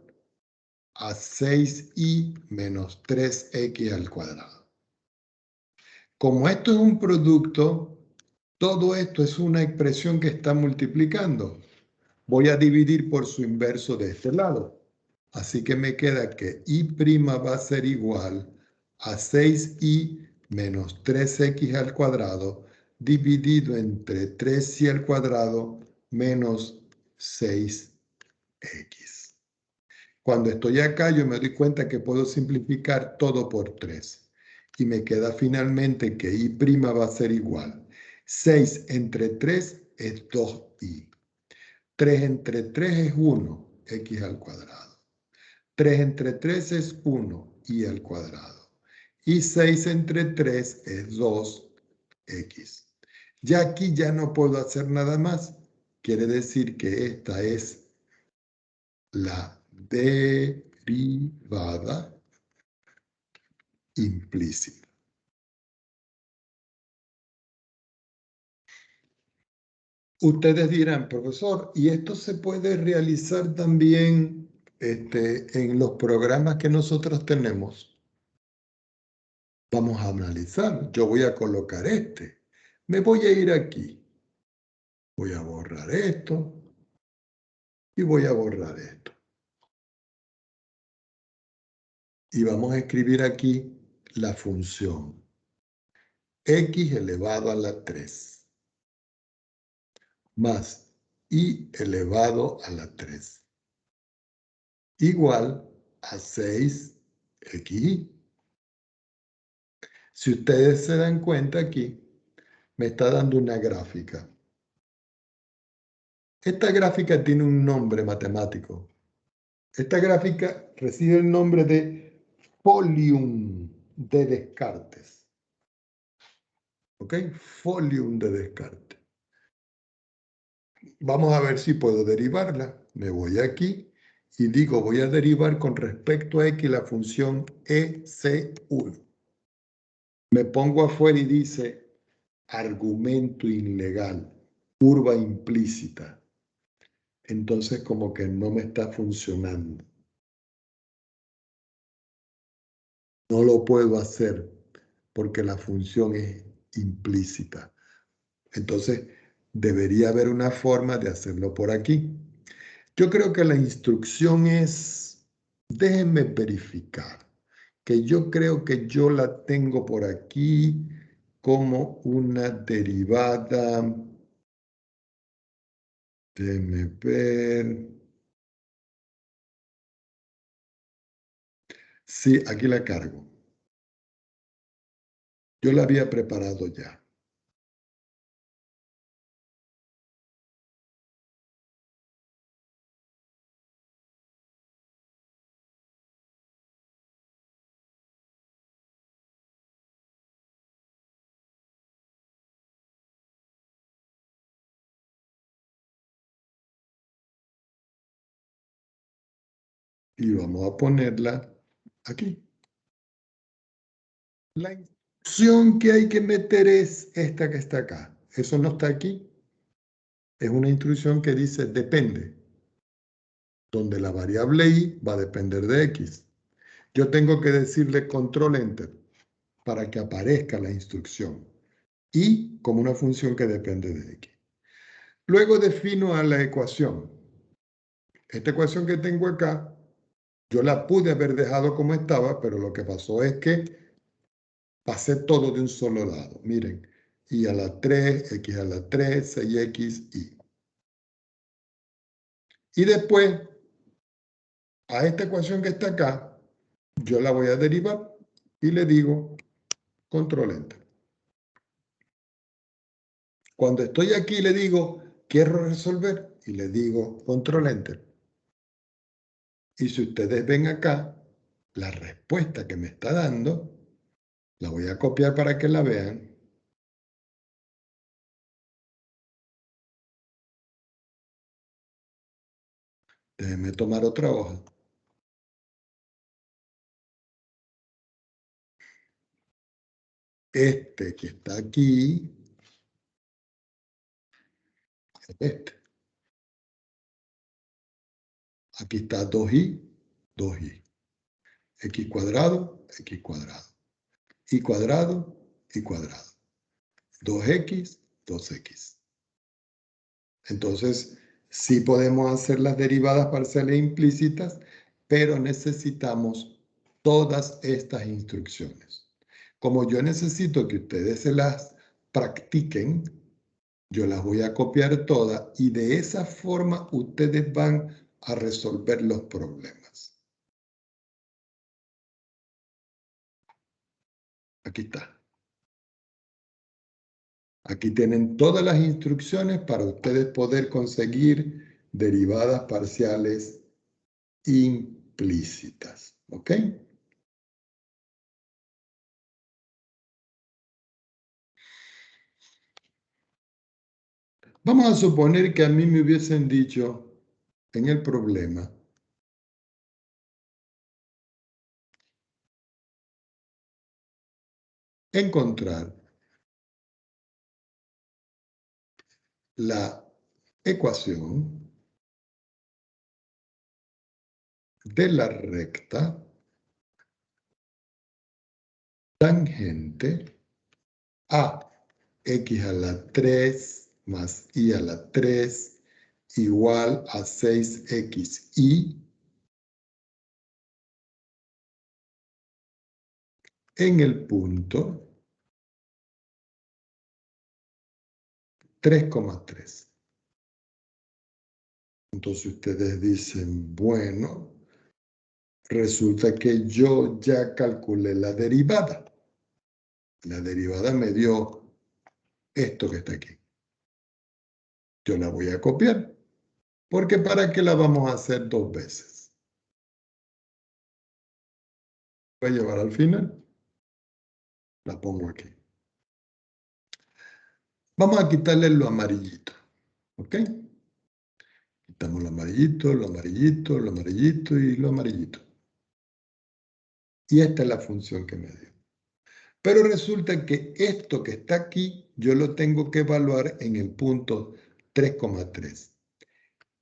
a 6y menos 3x al cuadrado. Como esto es un producto, todo esto es una expresión que está multiplicando. Voy a dividir por su inverso de este lado. Así que me queda que y' va a ser igual a 6y menos 3x al cuadrado dividido entre 3y al cuadrado menos 6x. Cuando estoy acá yo me doy cuenta que puedo simplificar todo por 3. Y me queda finalmente que y' va a ser igual. 6 entre 3 es 2y. 3 entre 3 es 1, x al cuadrado. 3 entre 3 es 1, y al cuadrado. Y 6 entre 3 es 2x. Ya aquí ya no puedo hacer nada más. Quiere decir que esta es la derivada implícita. Ustedes dirán, profesor, ¿y esto se puede realizar también en los programas que nosotros tenemos? Vamos a analizar. Yo voy a colocar este. Me voy a ir aquí. Voy a borrar esto y voy a borrar esto. Y vamos a escribir aquí la función x elevado a la 3 más y elevado a la 3 igual a 6xy. Si ustedes se dan cuenta aquí, me está dando una gráfica. Esta gráfica tiene un nombre matemático. Esta gráfica recibe el nombre de Folium de Descartes. ¿Ok? Folium de Descartes. Vamos a ver si puedo derivarla. Me voy aquí y digo, voy a derivar con respecto a X la función EC1. Me pongo afuera y dice, argumento ilegal, curva implícita. Entonces como que no me está funcionando. No lo puedo hacer porque la función es implícita. Entonces debería haber una forma de hacerlo por aquí. Yo creo que la instrucción es, déjenme verificar, que yo creo que yo la tengo por aquí como una derivada. Déjenme ver. Sí, aquí la cargo. Yo la había preparado ya. Y vamos a ponerla aquí. La instrucción que hay que meter es esta que está acá. Eso no está aquí. Es una instrucción que dice depende, donde la variable y va a depender de x. Yo tengo que decirle control enter para que aparezca la instrucción y como una función que depende de x. Luego defino a la ecuación. Esta ecuación que tengo acá, yo la pude haber dejado como estaba, pero lo que pasó es que pasé todo de un solo lado. Miren, y a la 3, x a la 3, 6x, y. Y después, a esta ecuación que está acá, yo la voy a derivar y le digo control enter. Cuando estoy aquí le digo quiero resolver y le digo control enter. Y si ustedes ven acá, la respuesta que me está dando, la voy a copiar para que la vean. Déjenme tomar otra hoja. Este que está aquí, es este. Aquí está 2i, 2i. X cuadrado, x cuadrado. Y cuadrado, y cuadrado. 2x, 2x. Entonces, sí podemos hacer las derivadas parciales implícitas, pero necesitamos todas estas instrucciones. Como yo necesito que ustedes se las practiquen, yo las voy a copiar todas y de esa forma ustedes van a resolver los problemas. Aquí está. Aquí tienen todas las instrucciones para ustedes poder conseguir derivadas parciales implícitas. ¿Ok? Vamos a suponer que a mí me hubiesen dicho en el problema encontrar la ecuación de la recta tangente a x a la 3 más y a la 3 igual a 6xy en el punto 3,3. Entonces ustedes dicen, bueno, resulta que yo ya calculé la derivada. La derivada me dio esto que está aquí. Yo la voy a copiar, porque ¿para qué la vamos a hacer dos veces? Voy a llevar al final, la pongo aquí. Vamos a quitarle lo amarillito, ¿ok? Quitamos lo amarillito, lo amarillito, lo amarillito y lo amarillito. Y esta es la función que me dio. Pero resulta que esto que está aquí, yo lo tengo que evaluar en el punto 3,3.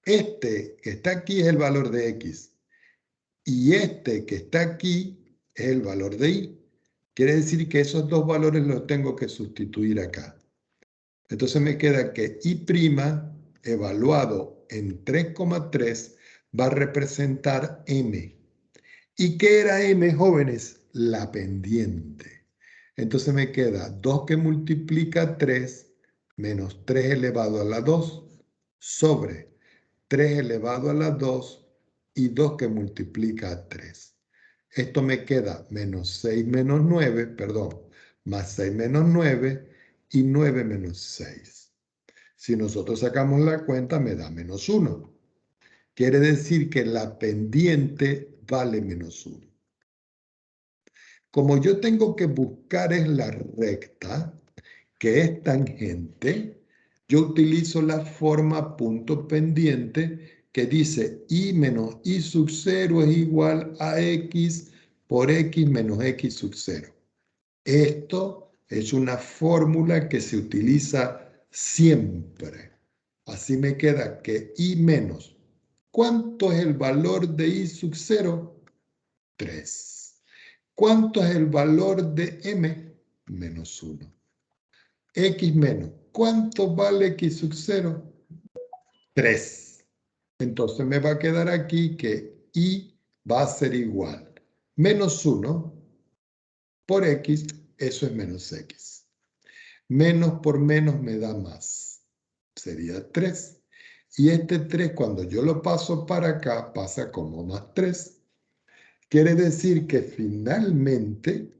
Este que está aquí es el valor de x. Y este que está aquí es el valor de y. Quiere decir que esos dos valores los tengo que sustituir acá. Entonces me queda que y' evaluado en 3,3 va a representar m. ¿Y qué era m, jóvenes? La pendiente. Entonces me queda 2 que multiplica 3 menos 3 elevado a la 2 sobre 3 elevado a la 2 y 2 que multiplica 3. Esto me queda menos 6 menos 9, perdón, más 6 menos 9 y 9 menos 6. Si nosotros sacamos la cuenta me da menos 1. Quiere decir que la pendiente vale menos 1. Como yo tengo que buscar es la recta, que es tangente, yo utilizo la forma punto pendiente que dice y menos y sub 0 es igual a x por x menos x sub 0. Esto es una fórmula que se utiliza siempre. Así me queda que y menos. ¿Cuánto es el valor de y sub 0? 3. ¿Cuánto es el valor de m? Menos 1. X menos. ¿Cuánto vale x sub 0? 3. Entonces me va a quedar aquí que y va a ser igual. Menos 1 por x, eso es menos x. Menos por menos me da más. Sería 3. Y este 3, cuando yo lo paso para acá, pasa como más 3. Quiere decir que finalmente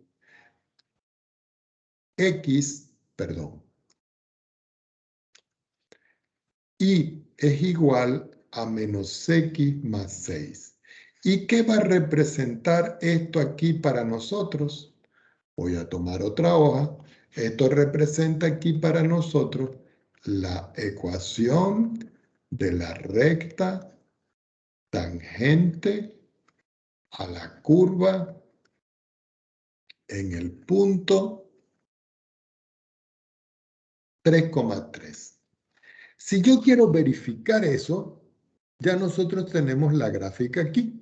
y es igual a menos x más 6. ¿Y qué va a representar esto aquí para nosotros? Voy a tomar otra hoja. Esto representa aquí para nosotros la ecuación de la recta tangente a la curva en el punto 3,3. Si yo quiero verificar eso, ya nosotros tenemos la gráfica aquí.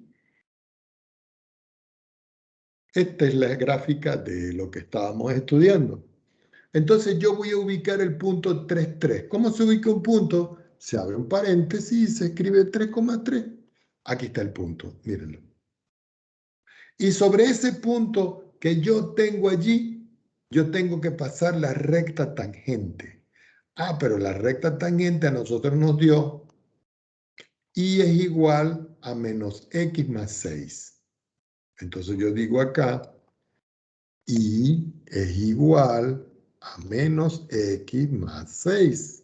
Esta es la gráfica de lo que estábamos estudiando. Entonces yo voy a ubicar el punto 3,3. ¿Cómo se ubica un punto? Se abre un paréntesis y se escribe 3,3. Aquí está el punto, mírenlo. Y sobre ese punto que yo tengo allí, yo tengo que pasar la recta tangente. Ah, pero la recta tangente a nosotros nos dio y es igual a menos x más 6. Entonces yo digo acá, y es igual a menos x más 6.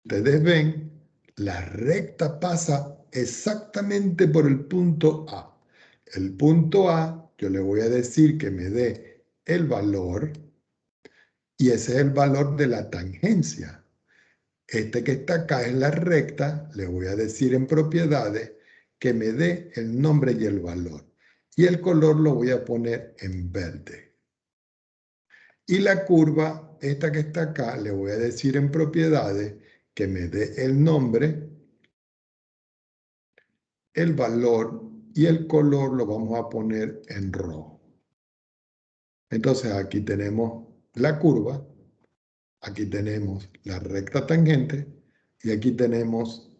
Ustedes ven, la recta pasa exactamente por el punto A. El punto A, yo le voy a decir que me dé el valor, y ese es el valor de la tangencia. Este que está acá es la recta, le voy a decir en propiedades que me dé el nombre y el valor. Y el color lo voy a poner en verde. Y la curva, esta que está acá, le voy a decir en propiedades que me dé el nombre, el valor y el color lo vamos a poner en rojo. Entonces aquí tenemos la curva, aquí tenemos la recta tangente y aquí tenemos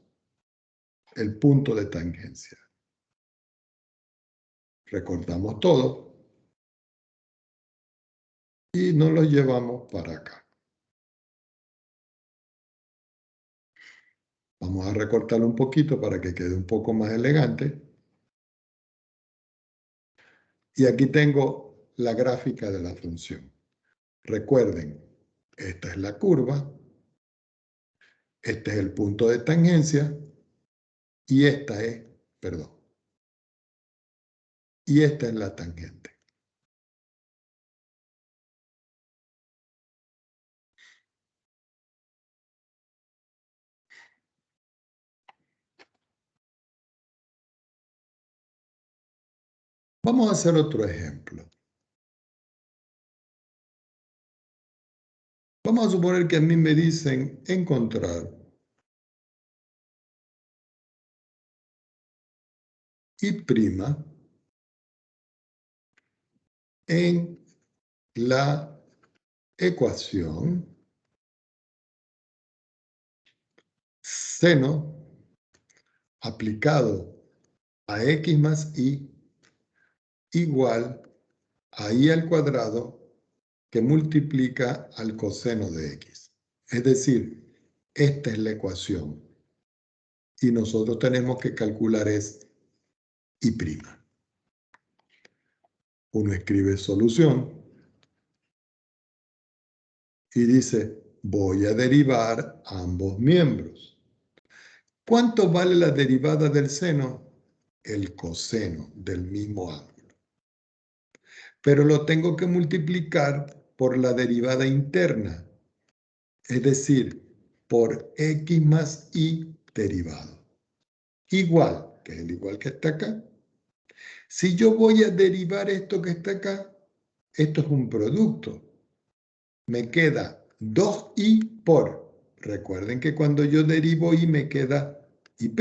el punto de tangencia. Recortamos todo y nos lo llevamos para acá. Vamos a recortarlo un poquito para que quede un poco más elegante. Y aquí tengo la gráfica de la función. Recuerden, esta es la curva, este es el punto de tangencia y esta es, perdón, y esta es la tangente. Vamos a hacer otro ejemplo. Vamos a suponer que a mí me dicen encontrar y' en la ecuación seno aplicado a x más y igual a y al cuadrado que multiplica al coseno de x. Es decir, esta es la ecuación y nosotros tenemos que calcular es y'. Uno escribe solución y dice, voy a derivar ambos miembros. ¿Cuánto vale la derivada del seno? El coseno del mismo ángulo. Pero lo tengo que multiplicar por la derivada interna, es decir, por x más y derivado. Igual, que es el igual que está acá. Si yo voy a derivar esto que está acá, esto es un producto. Me queda 2y por. Recuerden que cuando yo derivo y me queda y'.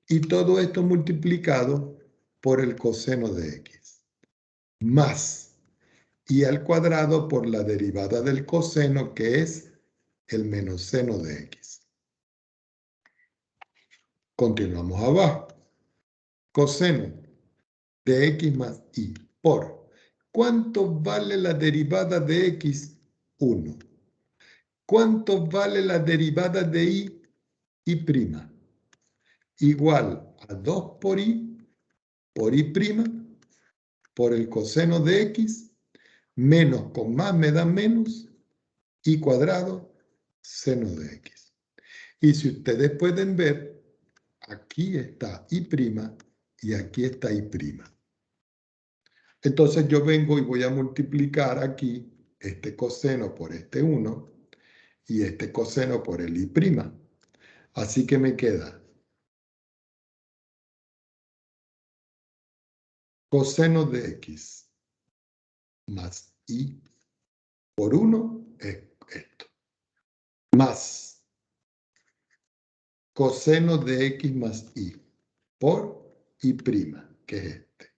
Y todo esto multiplicado por el coseno de x. Más y al cuadrado por la derivada del coseno, que es el menos seno de x. Continuamos abajo. Coseno de x más y por. ¿Cuánto vale la derivada de x? 1. ¿Cuánto vale la derivada de y'? Igual a 2 por y' por el coseno de x, menos con más me da menos, y cuadrado, seno de x. Y si ustedes pueden ver, aquí está y' y aquí está y'. Entonces yo vengo y voy a multiplicar aquí este coseno por este 1 y este coseno por el y'. Así que me queda coseno de x más y por 1 es esto. Más coseno de x más y por y', que es este.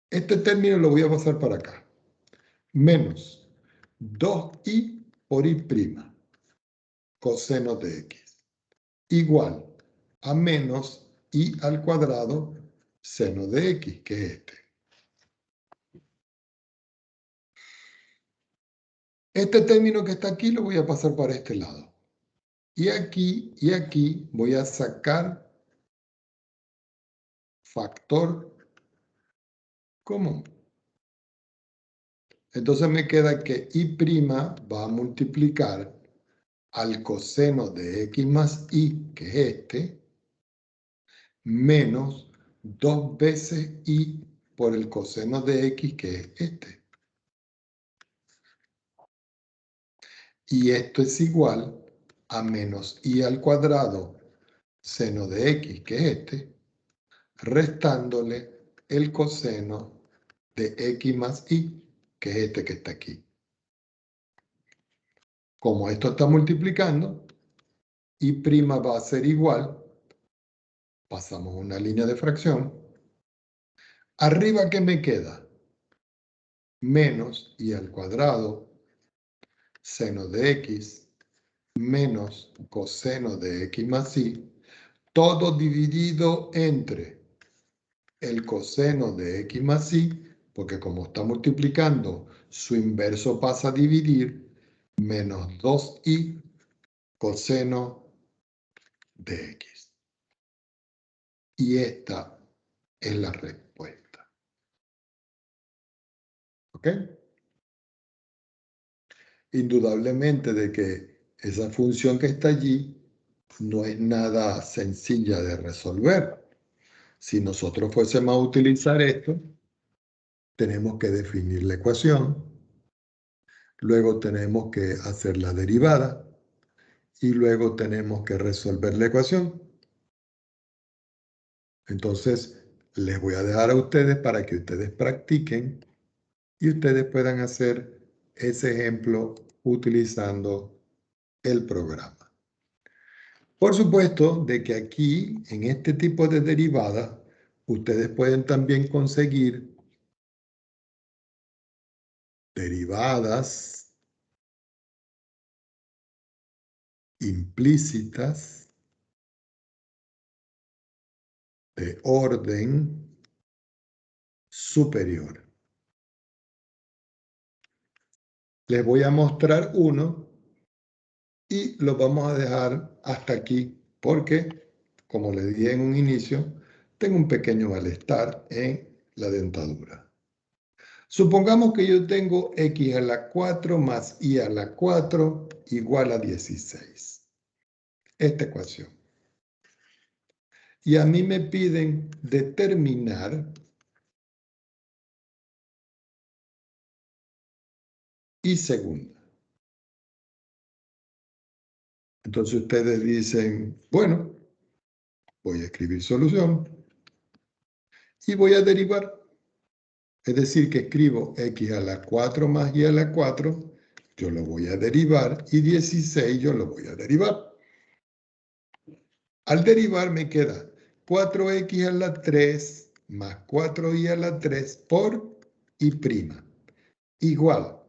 Este término lo voy a pasar para acá. Menos 2y por y', coseno de x, igual a menos y al cuadrado seno de x, que es este. Este término que está aquí lo voy a pasar para este lado. Y aquí voy a sacar factor común. Entonces me queda que y' va a multiplicar al coseno de x más y, que es este, menos 2 veces y por el coseno de x, que es este. Y esto es igual a menos y al cuadrado seno de x, que es este, restándole el coseno de x más y, que es este que está aquí. Como esto está multiplicando, y' va a ser igual, pasamos una línea de fracción, arriba ¿qué me queda? Menos y al cuadrado seno de x menos coseno de x más y, todo dividido entre el coseno de x más y, porque como está multiplicando, su inverso pasa a dividir, menos 2y coseno de x. Y esta es la respuesta. ¿Ok? Indudablemente de que esa función que está allí no es nada sencilla de resolver. Si nosotros fuésemos a utilizar esto, tenemos que definir la ecuación, luego tenemos que hacer la derivada y luego tenemos que resolver la ecuación. Entonces, les voy a dejar a ustedes para que ustedes practiquen y ustedes puedan hacer ese ejemplo utilizando el programa. Por supuesto, de que aquí, en este tipo de derivadas, ustedes pueden también conseguir derivadas implícitas de orden superior. Les voy a mostrar uno y lo vamos a dejar hasta aquí porque, como les dije en un inicio, tengo un pequeño malestar en la dentadura. Supongamos que yo tengo x a la 4 más y a la 4 igual a 16. Esta ecuación. Y a mí me piden determinar y segunda. Entonces ustedes dicen, bueno, voy a escribir solución y voy a derivar. Es decir, que escribo x a la 4 más y a la 4, yo lo voy a derivar, y 16 yo lo voy a derivar. Al derivar me queda 4x a la 3 más 4y a la 3 por y'. Igual,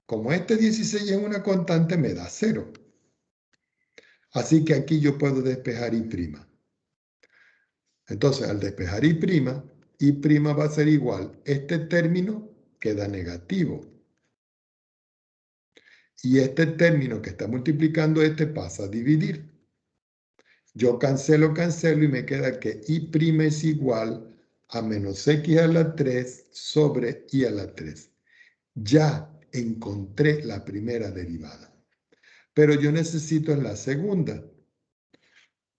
como este 16 es una constante, me da 0. Así que aquí yo puedo despejar y'. Entonces, al despejar y' va a ser igual. Este término queda negativo. Y este término que está multiplicando este pasa a dividir. Yo cancelo y me queda que y' es igual a menos x a la 3 sobre y a la 3. Ya encontré la primera derivada. Pero yo necesito la segunda.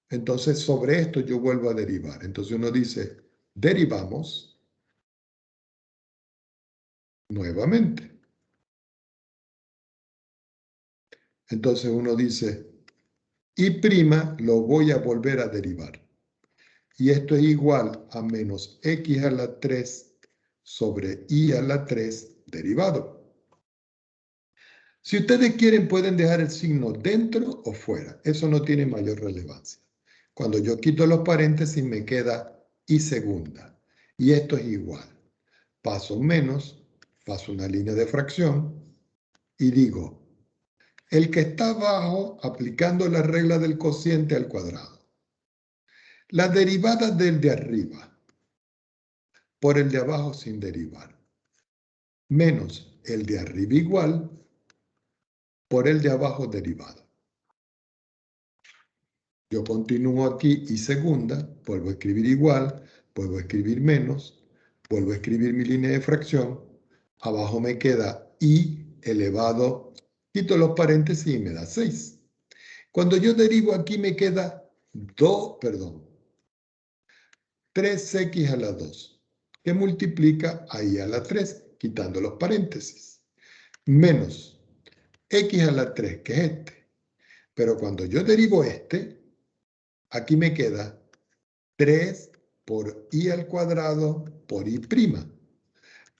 Entonces, sobre esto yo vuelvo a derivar. Entonces uno dice, derivamos nuevamente. Entonces uno dice, y' lo voy a volver a derivar. Y esto es igual a menos x a la 3 sobre y a la 3 derivado. Si ustedes quieren, pueden dejar el signo dentro o fuera. Eso no tiene mayor relevancia. Cuando yo quito los paréntesis me queda y segunda. Y esto es igual. Paso menos, paso una línea de fracción y digo, el que está abajo aplicando la regla del cociente al cuadrado. La derivada del de arriba por el de abajo sin derivar, menos el de arriba igual por el de abajo derivado. Yo continúo aquí y segunda, vuelvo a escribir igual, vuelvo a escribir menos, vuelvo a escribir mi línea de fracción, abajo me queda y elevado, quito los paréntesis y me da 6. Cuando yo derivo aquí me queda 3x a la 2, que multiplica a y a la 3, quitando los paréntesis, menos x a la 3, que es este. Pero cuando yo derivo este, aquí me queda 3 por y al cuadrado por y'.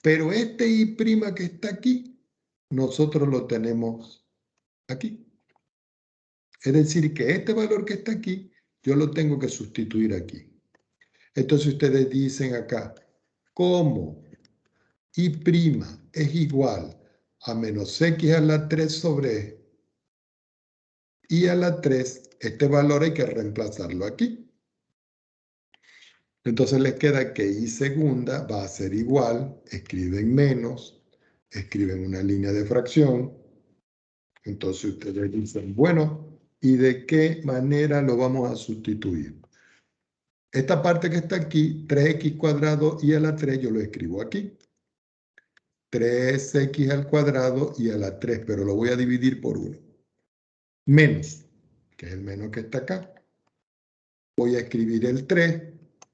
Pero este y' que está aquí, nosotros lo tenemos aquí. Es decir, que este valor que está aquí, yo lo tengo que sustituir aquí. Entonces ustedes dicen acá, ¿cómo y' es igual a menos x a la 3 sobre y a la 3? Este valor hay que reemplazarlo aquí. Entonces les queda que y segunda va a ser igual, escriben menos, escriben una línea de fracción. Entonces ustedes dicen, bueno, ¿y de qué manera lo vamos a sustituir? Esta parte que está aquí, 3x cuadrado y a la 3, yo lo escribo aquí. 3x al cuadrado y a la 3, pero lo voy a dividir por 1. Menos, que es el menos que está acá. Voy a escribir el 3,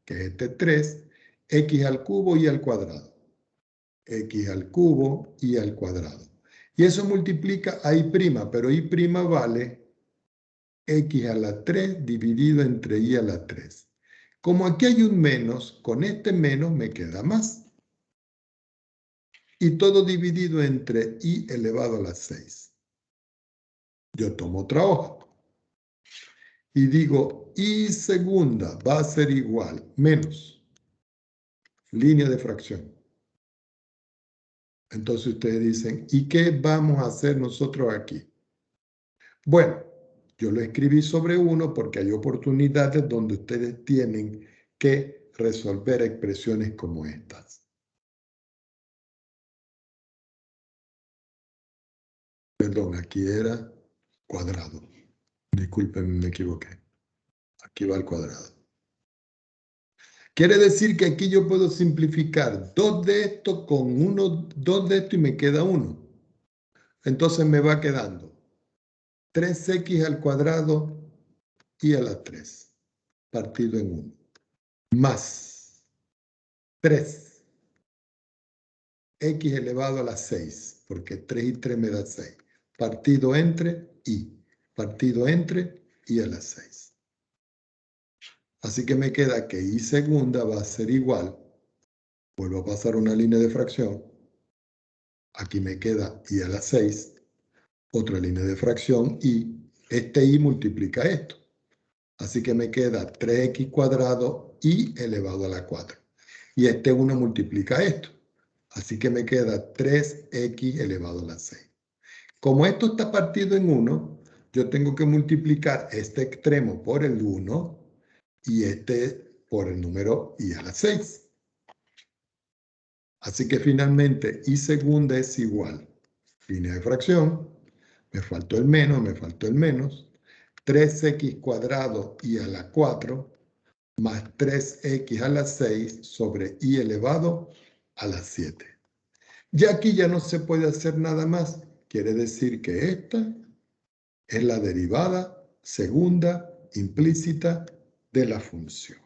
que es este 3, x al cubo y al cuadrado. X al cubo y al cuadrado. Y eso multiplica a y', pero y' vale x a la 3 dividido entre y a la 3. Como aquí hay un menos, con este menos me queda más. Y todo dividido entre i elevado a la 6. Yo tomo otra hoja. Y digo, i segunda va a ser igual, menos, línea de fracción. Entonces ustedes dicen, ¿y qué vamos a hacer nosotros aquí? Bueno, yo lo escribí sobre 1 porque hay oportunidades donde ustedes tienen que resolver expresiones como estas. Perdón, aquí era cuadrado. Disculpen, me equivoqué. Aquí va el cuadrado. Quiere decir que aquí yo puedo simplificar 2 de esto con 2 de esto y me queda 1. Entonces me va quedando 3x al cuadrado y a la 3, partido en 1, más 3x elevado a la 6, porque 3 y 3 me da 6, partido entre y a la 6. Así que me queda que y segunda va a ser igual, vuelvo a pasar una línea de fracción, aquí me queda y a la 6, otra línea de fracción y este y multiplica esto. Así que me queda 3x cuadrado y elevado a la 4. Y este 1 multiplica esto. Así que me queda 3x elevado a la 6. Como esto está partido en 1, yo tengo que multiplicar este extremo por el 1 y este por el número y a la 6. Así que finalmente y segunda es igual. Línea de fracción. Me faltó el menos. 3x cuadrado y a la 4 más 3x a la 6 sobre y elevado a la 7. Ya aquí ya no se puede hacer nada más. Quiere decir que esta es la derivada segunda implícita de la función.